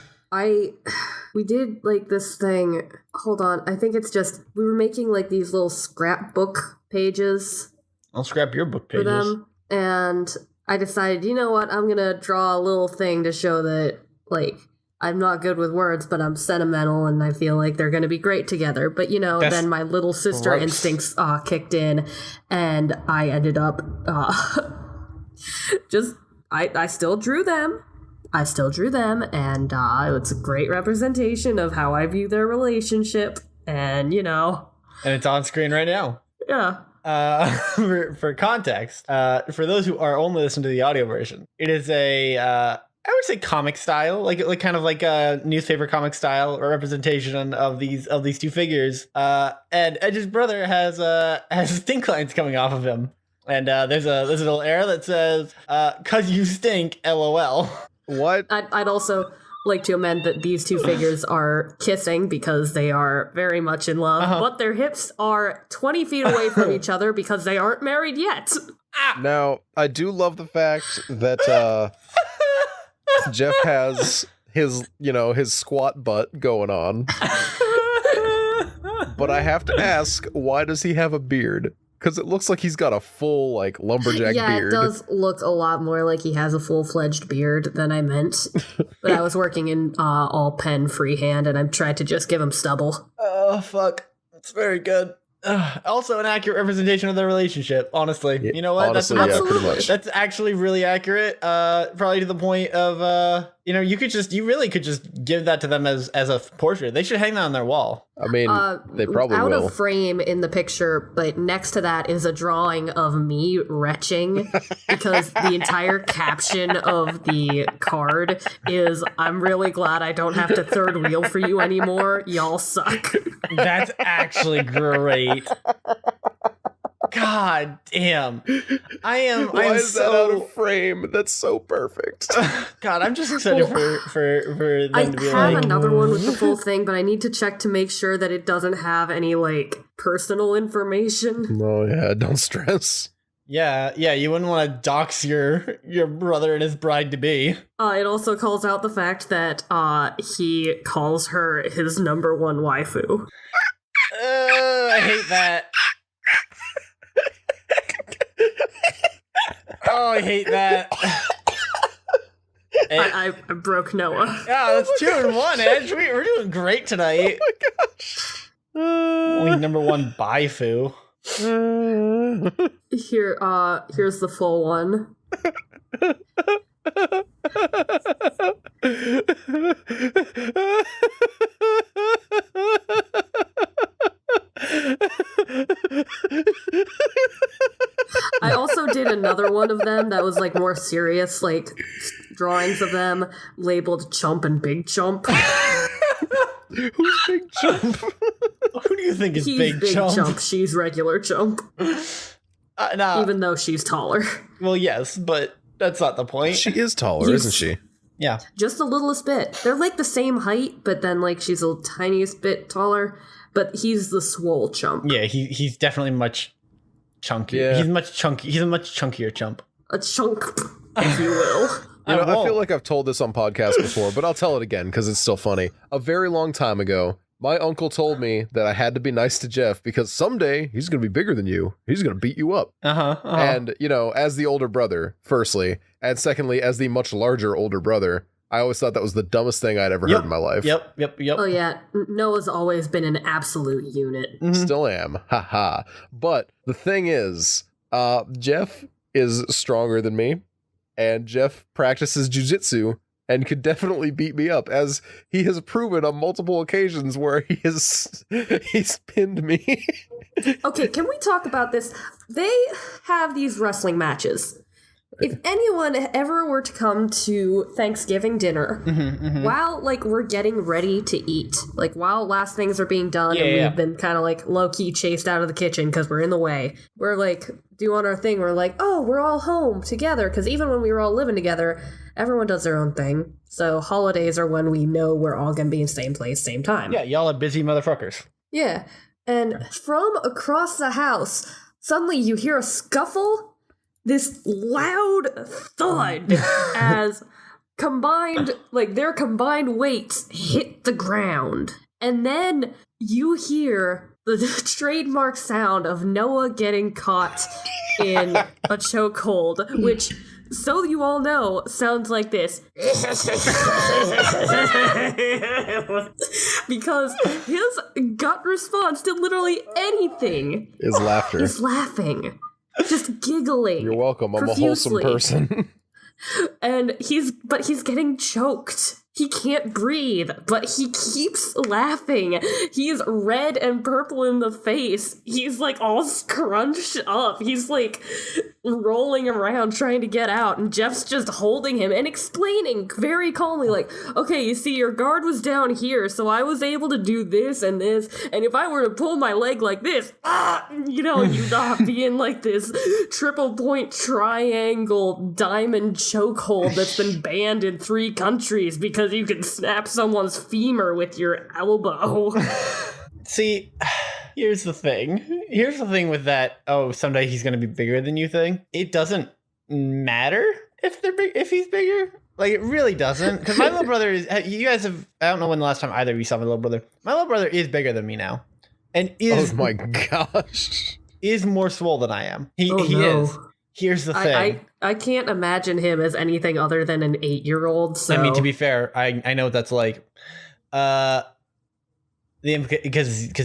We did like this thing. Hold on, I think it's just we were making like these little scrapbook pages. I'll scrap your book pages. For them, and I decided, you know what, I'm gonna draw a little thing to show that like I'm not good with words, but I'm sentimental and I feel like they're gonna be great together. But you know, then my little sister instincts kicked in, and I ended up I still drew them. And it's a great representation of how I view their relationship, and you know. And it's on screen right now. Yeah. For context, for those who are only listening to the audio version, it is I would say comic style, like kind of like a newspaper comic style or representation of these two figures. And Edge's brother has stink lines coming off of him, and there's a little arrow that says "'Cause you stink, LOL." What? I'd also like to amend that these two figures are kissing because they are very much in love, but their hips are 20 feet away from each other because they aren't married yet. Now, I do love the fact that Jeff has his squat butt going on. But I have to ask, why does he have a beard? Because it looks like he's got a full, like, lumberjack beard. Yeah, it does look a lot more like he has a full-fledged beard than I meant. But I was working in all pen freehand, and I tried to just give him stubble. Oh, fuck. That's very good. Also an accurate representation of their relationship, honestly. You know what? Honestly, yeah, pretty much. That's actually really accurate. Probably to the point of, you really could just give that to them as a portrait. They should hang that on their wall. I mean, they probably will. Out will. of frame in the picture, but next to that is a drawing of me retching because the entire caption of the card is, "I'm really glad I don't have to third wheel for you anymore. Y'all suck." That's actually great. God damn. Why is that out of frame? That's so perfect. God, I'm just excited for them to be I have another one with the full thing, but I need to check to make sure that it doesn't have any, like, personal information. Oh, yeah, don't stress. Yeah, you wouldn't want to dox your brother and his bride-to-be. It also calls out the fact that he calls her his number one waifu. I hate that. Oh, I hate that. I broke Noah. Yeah, that's 2-1, Edge. We're doing great tonight. Oh my gosh. Only number one baifu. Here's the full one. I also did another one of them that was like more serious, like drawings of them labeled Chump and Big Chump. Who's Big Chump? Who do you think is He's Big Chump? She's regular Chump. Nah. Even though she's taller. Well, yes, but that's not the point. She is taller, isn't she? Yeah. Just the littlest bit. They're like the same height, but then like she's a tiniest bit taller. But he's the swole chump. Yeah, he's definitely much chunkier. Yeah. He's a much chunkier chump. A chunk, if you will. I feel like I've told this on podcasts before, but I'll tell it again because it's still funny. A very long time ago, my uncle told me that I had to be nice to Jeff because someday he's going to be bigger than you. He's going to beat you up. And, as the older brother, firstly, and secondly, as the much larger older brother, I always thought that was the dumbest thing I'd ever heard in my life. Yep. Oh, yeah. Noah's always been an absolute unit. Mm-hmm. Still am. Haha. But the thing is, Jeff is stronger than me, and Jeff practices jujitsu and could definitely beat me up, as he has proven on multiple occasions where he's pinned me. Okay, can we talk about this? They have these wrestling matches. If anyone ever were to come to Thanksgiving dinner, while, like, we're getting ready to eat, like, while last things are being done we've been kind of, like, low-key chased out of the kitchen because we're in the way, we're, like, doing our thing. We're like, oh, we're all home together, because even when we were all living together, everyone does their own thing. So holidays are when we know we're all gonna be in the same place, same time. Yeah, y'all are busy motherfuckers. Yeah. And from across the house, suddenly you hear a scuffle, this loud thud as their combined weights hit the ground. And then you hear the trademark sound of Noah getting caught in a chokehold, which, so you all know, sounds like this. Because his gut response to literally anything Is laughter. is laughing. Just giggling. You're welcome. I'm profusely. a wholesome person. And he's getting choked. He can't breathe, but he keeps laughing. He's red and purple in the face. He's like all scrunched up. He's like rolling around trying to get out, and Jeff's just holding him and explaining very calmly, like, okay, you see, your guard was down here, so I was able to do this, and if I were to pull my leg like this, you'd not be in like this triple point triangle diamond chokehold that's been banned in 3 countries because you can snap someone's femur with your elbow. See, here's the thing. Here's the thing with that, oh, someday he's going to be bigger than you thing. It doesn't matter if he's bigger. Like, it really doesn't. Because my little brother is, you guys have, I don't know when the last time either of you saw my little brother. My little brother is bigger than me now. And is, oh my gosh. Is more swole than I am. He no. is. Here's the thing. I can't imagine him as anything other than an 8-year-old. So. I mean, to be fair, I know what that's like. Because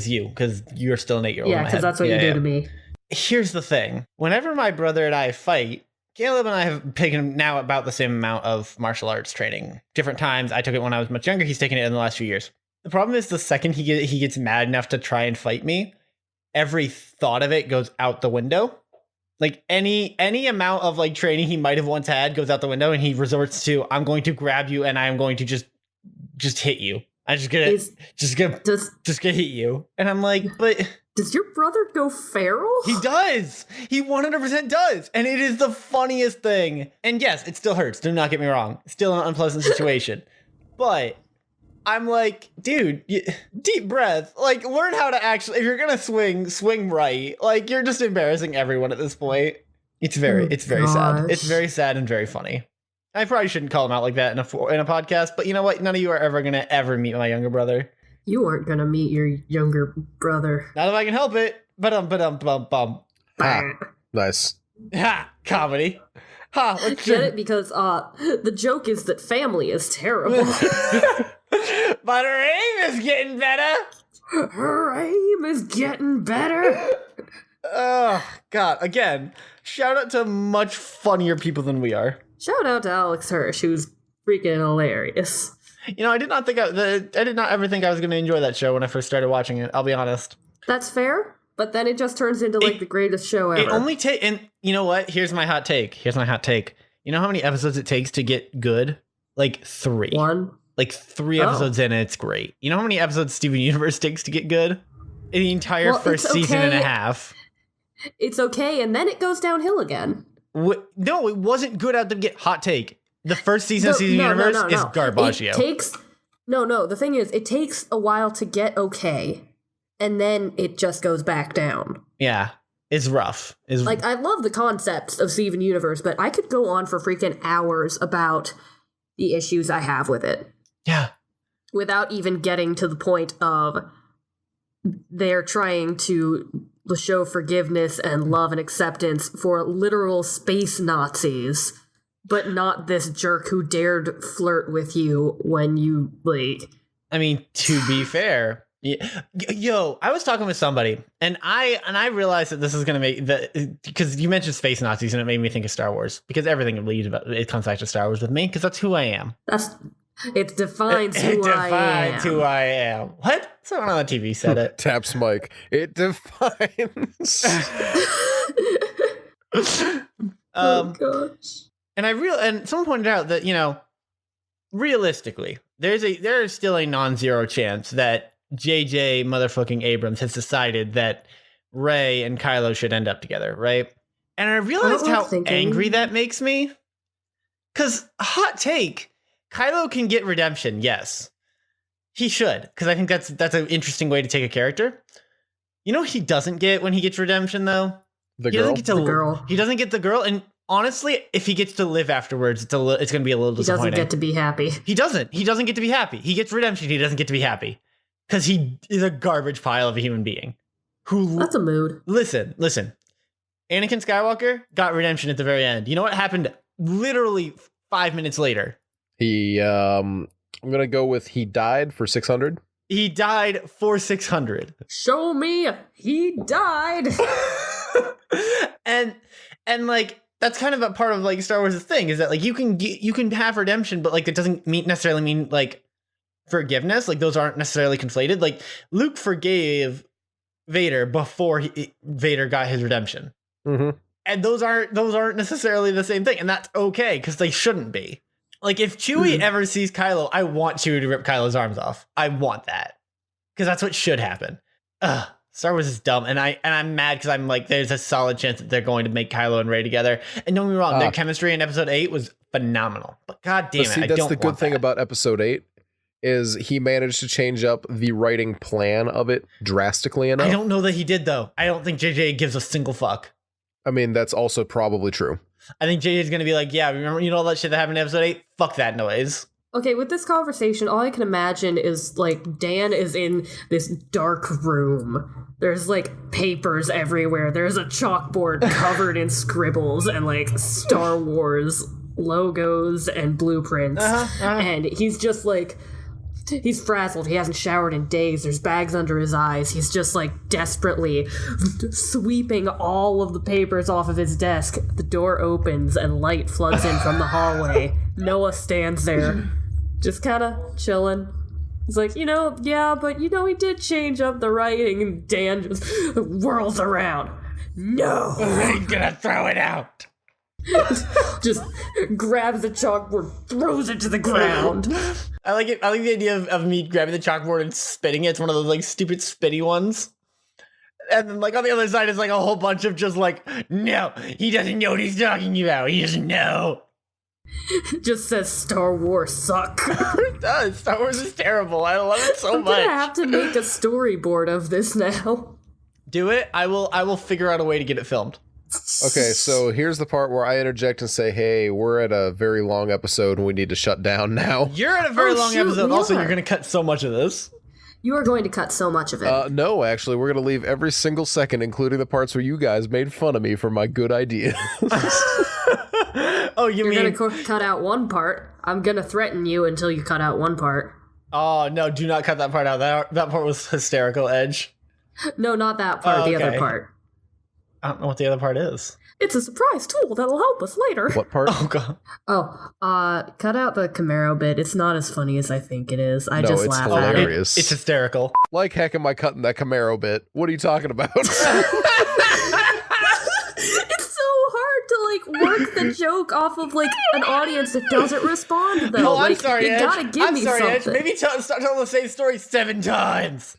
you're still an 8-year-old. Yeah, because that's what you do to me. Here's the thing. Whenever my brother and I fight, Caleb and I have taken now about the same amount of martial arts training. Different times. I took it when I was much younger. He's taken it in the last few years. The problem is the second he gets mad enough to try and fight me, every thought of it goes out the window. Like any amount of like training he might have once had goes out the window, and he resorts to, I'm going to grab you and I am going to just hit you. I'm just gonna hit you. And I'm like, but does your brother go feral? He does. He 100% does. And it is the funniest thing. And yes, it still hurts. Do not get me wrong. It's still an unpleasant situation. But I'm like, dude, deep breath. Like, learn how to actually, if you're gonna swing right. Like, you're just embarrassing everyone at this point. It's very sad. It's very sad and very funny. I probably shouldn't call him out like that in a podcast, but you know what? None of you are ever gonna meet my younger brother. You aren't gonna meet your younger brother. Not if I can help it. Nice. Ha! Comedy. Ha! Get it? Because the joke is that family is terrible. But her aim is getting better. Her aim is getting better. Oh, God. Again, shout out to much funnier people than we are. Shout out to Alex Hirsch, who's freaking hilarious. You know, I did not ever think I was going to enjoy that show when I first started watching it. I'll be honest. That's fair, but then it just turns into like the greatest show ever. It only and you know what? Here's my hot take. You know how many episodes it takes to get good? Like 3. 1. Like 3 episodes in, and it's great. You know how many episodes Steven Universe takes to get good? In the entire first season and a half. It's okay, and then it goes downhill again. No, it wasn't good out the get. Hot take. The first season of Steven Universe is garbaggio. The thing is, it takes a while to get okay, and then it just goes back down. Yeah, it's rough. Like, I love the concepts of Steven Universe, but I could go on for freaking hours about the issues I have with it. Yeah. Without even getting to the point of they're trying to show forgiveness and love and acceptance for literal space Nazis, but not this jerk who dared flirt with you when you, like... I mean, to be fair, yo, I was talking with somebody, and I realized that this is going to make... because you mentioned space Nazis, and it made me think of Star Wars, because everything it comes back to Star Wars with me, because that's who I am. It defines who I am. What? Someone on the TV said it. Taps mic. It defines. Oh gosh. And someone pointed out that, you know, realistically, there is still a non-zero chance that JJ motherfucking Abrams has decided that Rey and Kylo should end up together, right? And I realized how angry that makes me. Because hot take, Kylo can get redemption. Yes, he should. Because I think that's an interesting way to take a character. You know, he doesn't get when he gets redemption though. The He girl. doesn't get The girl. He doesn't get the girl, and honestly, if he gets to live afterwards, it's going to be a little He disappointing. doesn't get to be happy. He doesn't get to be happy. He gets redemption. He doesn't get to be happy because he is a garbage pile of a human being. That's a mood. Listen. Anakin Skywalker got redemption at the very end. You know what happened? Literally 5 minutes later. He, I'm gonna go with he died for 600. He died for 600. Show me he died. and like that's kind of a part of like Star Wars' thing is that like you can have redemption, but like it doesn't necessarily mean like forgiveness. Like those aren't necessarily conflated. Like Luke forgave Vader before Vader got his redemption. Mm-hmm. And those aren't necessarily the same thing, and that's okay because they shouldn't be. Like if Chewie ever sees Kylo, I want Chewie to rip Kylo's arms off. I want that because that's what should happen. Star Wars is dumb, and I'm mad because I'm like, there's a solid chance that they're going to make Kylo and Rey together. And don't get me wrong, their chemistry in Episode 8 was phenomenal. But god damn it, See, I that's don't the good want thing that. about Episode 8 is he managed to change up the writing plan of it drastically enough. I don't know that he did though. I don't think JJ gives a single fuck. I mean, that's also probably true. I think JJ's gonna be like, yeah, remember all that shit that happened in Episode 8? Fuck that noise. Okay, with this conversation, all I can imagine is, like, Dan is in this dark room. There's, like, papers everywhere. There's a chalkboard covered in scribbles and, like, Star Wars logos and blueprints. And he's just, like, he's frazzled. He hasn't showered in days. There's bags under his eyes. He's just, like, desperately sweeping all of the papers off of his desk. The door opens and light floods in from the hallway. Noah stands there, just kind of chilling. He's like, yeah, but he did change up the writing. And Dan just whirls around. No! He's gonna throw it out. Just grabs the chalkboard, throws it to the ground. I like it. I like the idea of me grabbing the chalkboard and spitting it. It's one of those like stupid spitty ones. And then like on the other side is like a whole bunch of just like, no, he doesn't know what he's talking about. He doesn't know. Just says Star Wars suck. It does. Star Wars is terrible. I love it so I'm much. gonna have to make a storyboard of this now. Do it. I will figure out a way to get it filmed. Okay, so here's the part where I interject and say, hey, we're at a very long episode and we need to shut down now. You're at a very long shoot, episode. we Also, are. you're going to cut so much of this. You are going to cut so much of it. No, actually, we're going to leave every single second, including the parts where you guys made fun of me for my good idea. Oh, you You're mean... gonna cut out one part. I'm gonna threaten you until you cut out one part. Oh, no, do not cut that part out. That part was hysterical, Edge. No, not that part, the other okay. part. I don't know what the other part is. It's a surprise tool that'll help us later. What part? Oh, God. Cut out the Camaro bit. It's not as funny as I think it is. I No, just it's laugh hilarious. It's hysterical. Like heck am I cutting that Camaro bit? What are you talking about? at it. It's so hard to like work the joke off of like an audience that doesn't respond though. Oh, like, I'm sorry, you Edge. gotta give I'm me sorry, something. Edge. Maybe start telling the same story 7 times.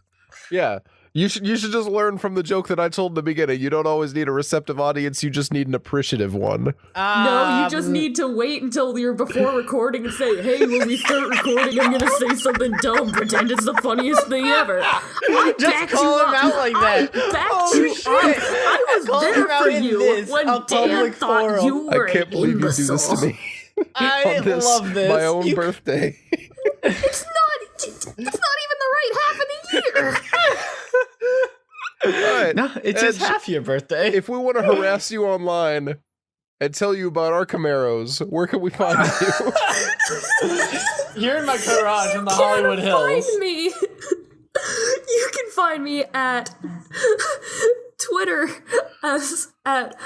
Yeah. You should just learn from the joke that I told in the beginning. You don't always need a receptive audience, you just need an appreciative one. No, you just need to wait until you're before recording and say, hey, when we start recording, I'm gonna say something dumb, pretend it's the funniest thing ever. I Just backed call you him up. out like that. I backed Oh, you shit. up. I Call was him there out for in you this, when a Dan public thought forum. you were I can't believe you do this imbecile. to me. I On this, love this. my own birthday. It's not even the right half of the year. All right. No, it's just Edge, half your birthday. if we want to harass you online and tell you about our Camaros, where can we find you? You're in my garage in the Hollywood Hills. Find me. You can find me at Twitter as at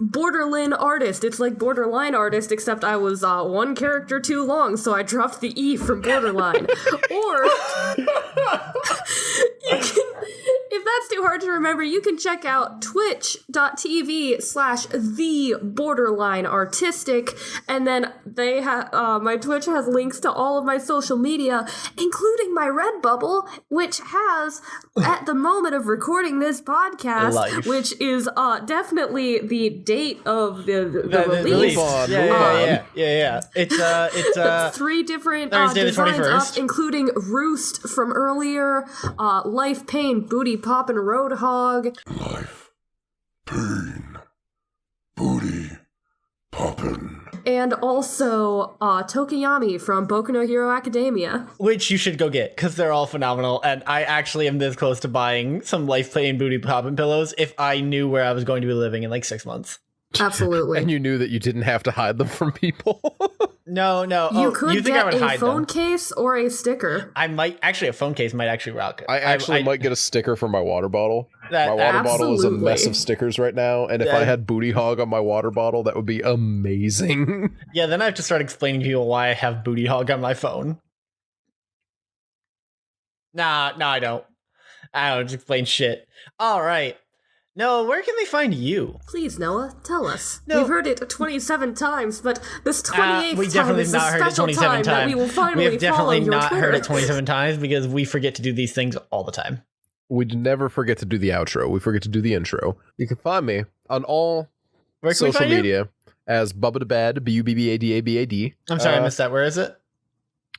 Borderline Artist. It's like Borderline Artist, except I was one character too long, so I dropped the E from Borderline. Or you can, if that's too hard to remember, you can check out twitch.tv/theborderlineartistic, and then they have my Twitch has links to all of my social media, including my Redbubble, which has, at the moment of recording this podcast, Life. which is definitely the date of the release. Move on. Yeah. It's 3 different Thursday the designs 21st. up, including Roost from earlier, Life Pain, Booty Poppin' Roadhog. Life, pain, booty, poppin'. And also Tokiyami from Boku no Hero Academia. which you should go get because they're all phenomenal. And I actually am this close to buying some Life Playing Booty Poppin' pillows if I knew where I was going to be living in like 6 months. Absolutely. And you knew that you didn't have to hide them from people. No. You could you think I get would a hide phone them? case or a sticker. I might actually. A phone case might actually rock it. I actually might get a sticker for my water bottle. My water bottle is a mess of Absolutely. stickers right now, and if I had Booty Hog on my water bottle, that would be amazing. Yeah, then I have to start explaining to people why I have Booty Hog on my phone. Nah, I don't. I don't just explain shit. All right. No, where can they find you? Please, Noah, tell us. No. We've heard it 27 times, but this 28th we time definitely is have the not heard it special 27 time times. that we will finally We have definitely follow your not Twitter. heard it 27 times because we forget to do these things all the time. We'd never forget to do the outro. We forget to do the intro. You can find me on all Where can we social find you? media as Bubba the Bad, Bubbadabad. I'm sorry, I missed that. Where is it?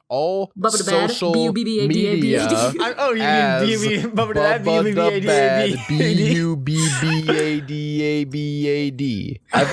All Bubba the Bad, social Bubbadabad. media You as mean Bubba the Bad, Bubbadabad. You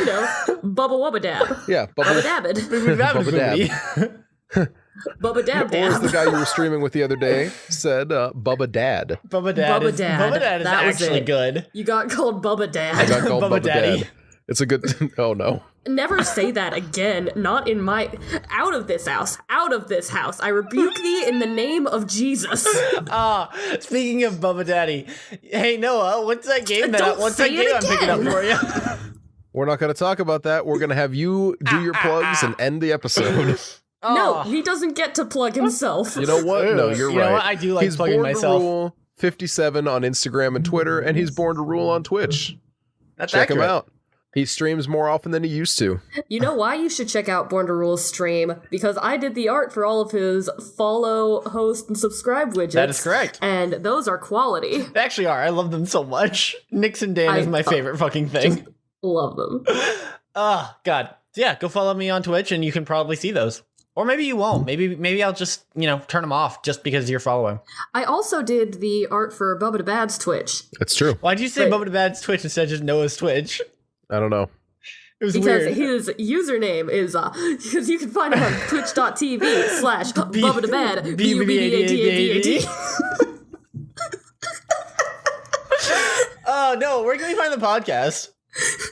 know, Bubba Wubba Dab. Yeah, Bubba Bubba Dabbid. Bubba Dab Or as Dab. the guy you were streaming with the other day said, Bubba Dad. Bubba Dad. Bubba Dad. Bubba Dad is That was actually it. good. You got called Bubba I Dad. got called Bubba Bubba Daddy. Dad. It's a good... Oh, no. Never say that again. Not in my... Out of this house. Out of this house. I rebuke thee in the name of Jesus. Speaking of Bubba Daddy, hey Noah, what's that game Don't what's say that game it I'm picking up again. for you? We're not going to talk about that. We're going to have you do your plugs and end the episode. No, he doesn't get to plug himself. You know what? No, you're You right. know what? I do like he's plugging born myself. To rule 57 on Instagram and Twitter, and he's born to rule on Twitch. That's Check him accurate. out. He streams more often than he used to. You know why you should check out Born to Rule's stream? Because I did the art for all of his follow, host, and subscribe widgets. That is correct. And those are quality. They actually are. I love them so much. Nix and Dan is my favorite fucking thing. Love them. Oh, God. Yeah, go follow me on Twitch and you can probably see those. Or maybe you won't. Maybe I'll just, turn them off just because you're following. I also did the art for Bubba the Bad's Twitch. It's true. Why'd you say But- Bubba the Bad's Twitch instead of just Noah's Twitch? I don't know. It was Because weird. his username is, because you can find him on twitch.tv/Bubba the Bad. BUBBADADAD. Oh, no. Where can we find the podcast?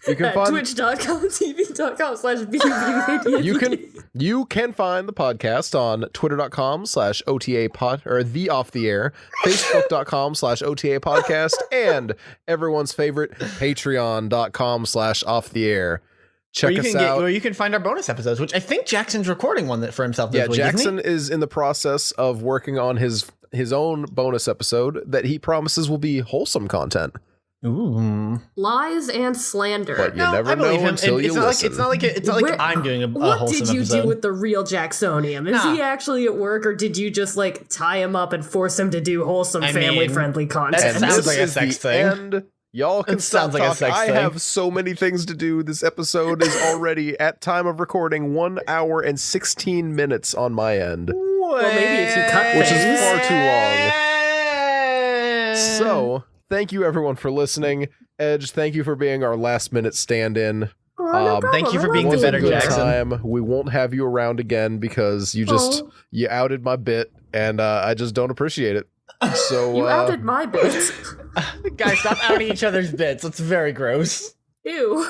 You can At find twitch.com, tv.com/BUBBADAD. you can find the podcast on twitter.com/OTA pod or the off the air, facebook.com/OTA podcast, and everyone's favorite patreon.com/off the air. Check us out. Where you can find our bonus episodes, which I think Jackson's recording one for himself this Yeah, week, isn't he? Jackson is in the process of working on his own bonus episode that he promises will be wholesome content. Ooh. Lies and slander. But you No, never I believe know him. until you It's not listen. it's not like Where- I'm doing a What wholesome did you episode. do with the real Jacksonium? Is Nah. he actually at work, or did you just tie him up and force him to do wholesome, I mean, family-friendly content? that And sounds this like a is sex the thing. end. Y'all can It stop sounds like a talking. sex I thing. have so many things to do. This episode is already, at time of recording, 1 hour and 16 minutes on my end. Well, maybe if you cut Which is things. far too long. So, thank you everyone for listening. Edge, thank you for being our last minute stand-in. Oh, no problem. thank you for I being love the Was a better you. good Jackson. time. We won't have you around again because you just Oh. you outed my bit, and I just don't appreciate it. So You outed my bit. Guys, stop outing each other's bits. It's very gross. Ew.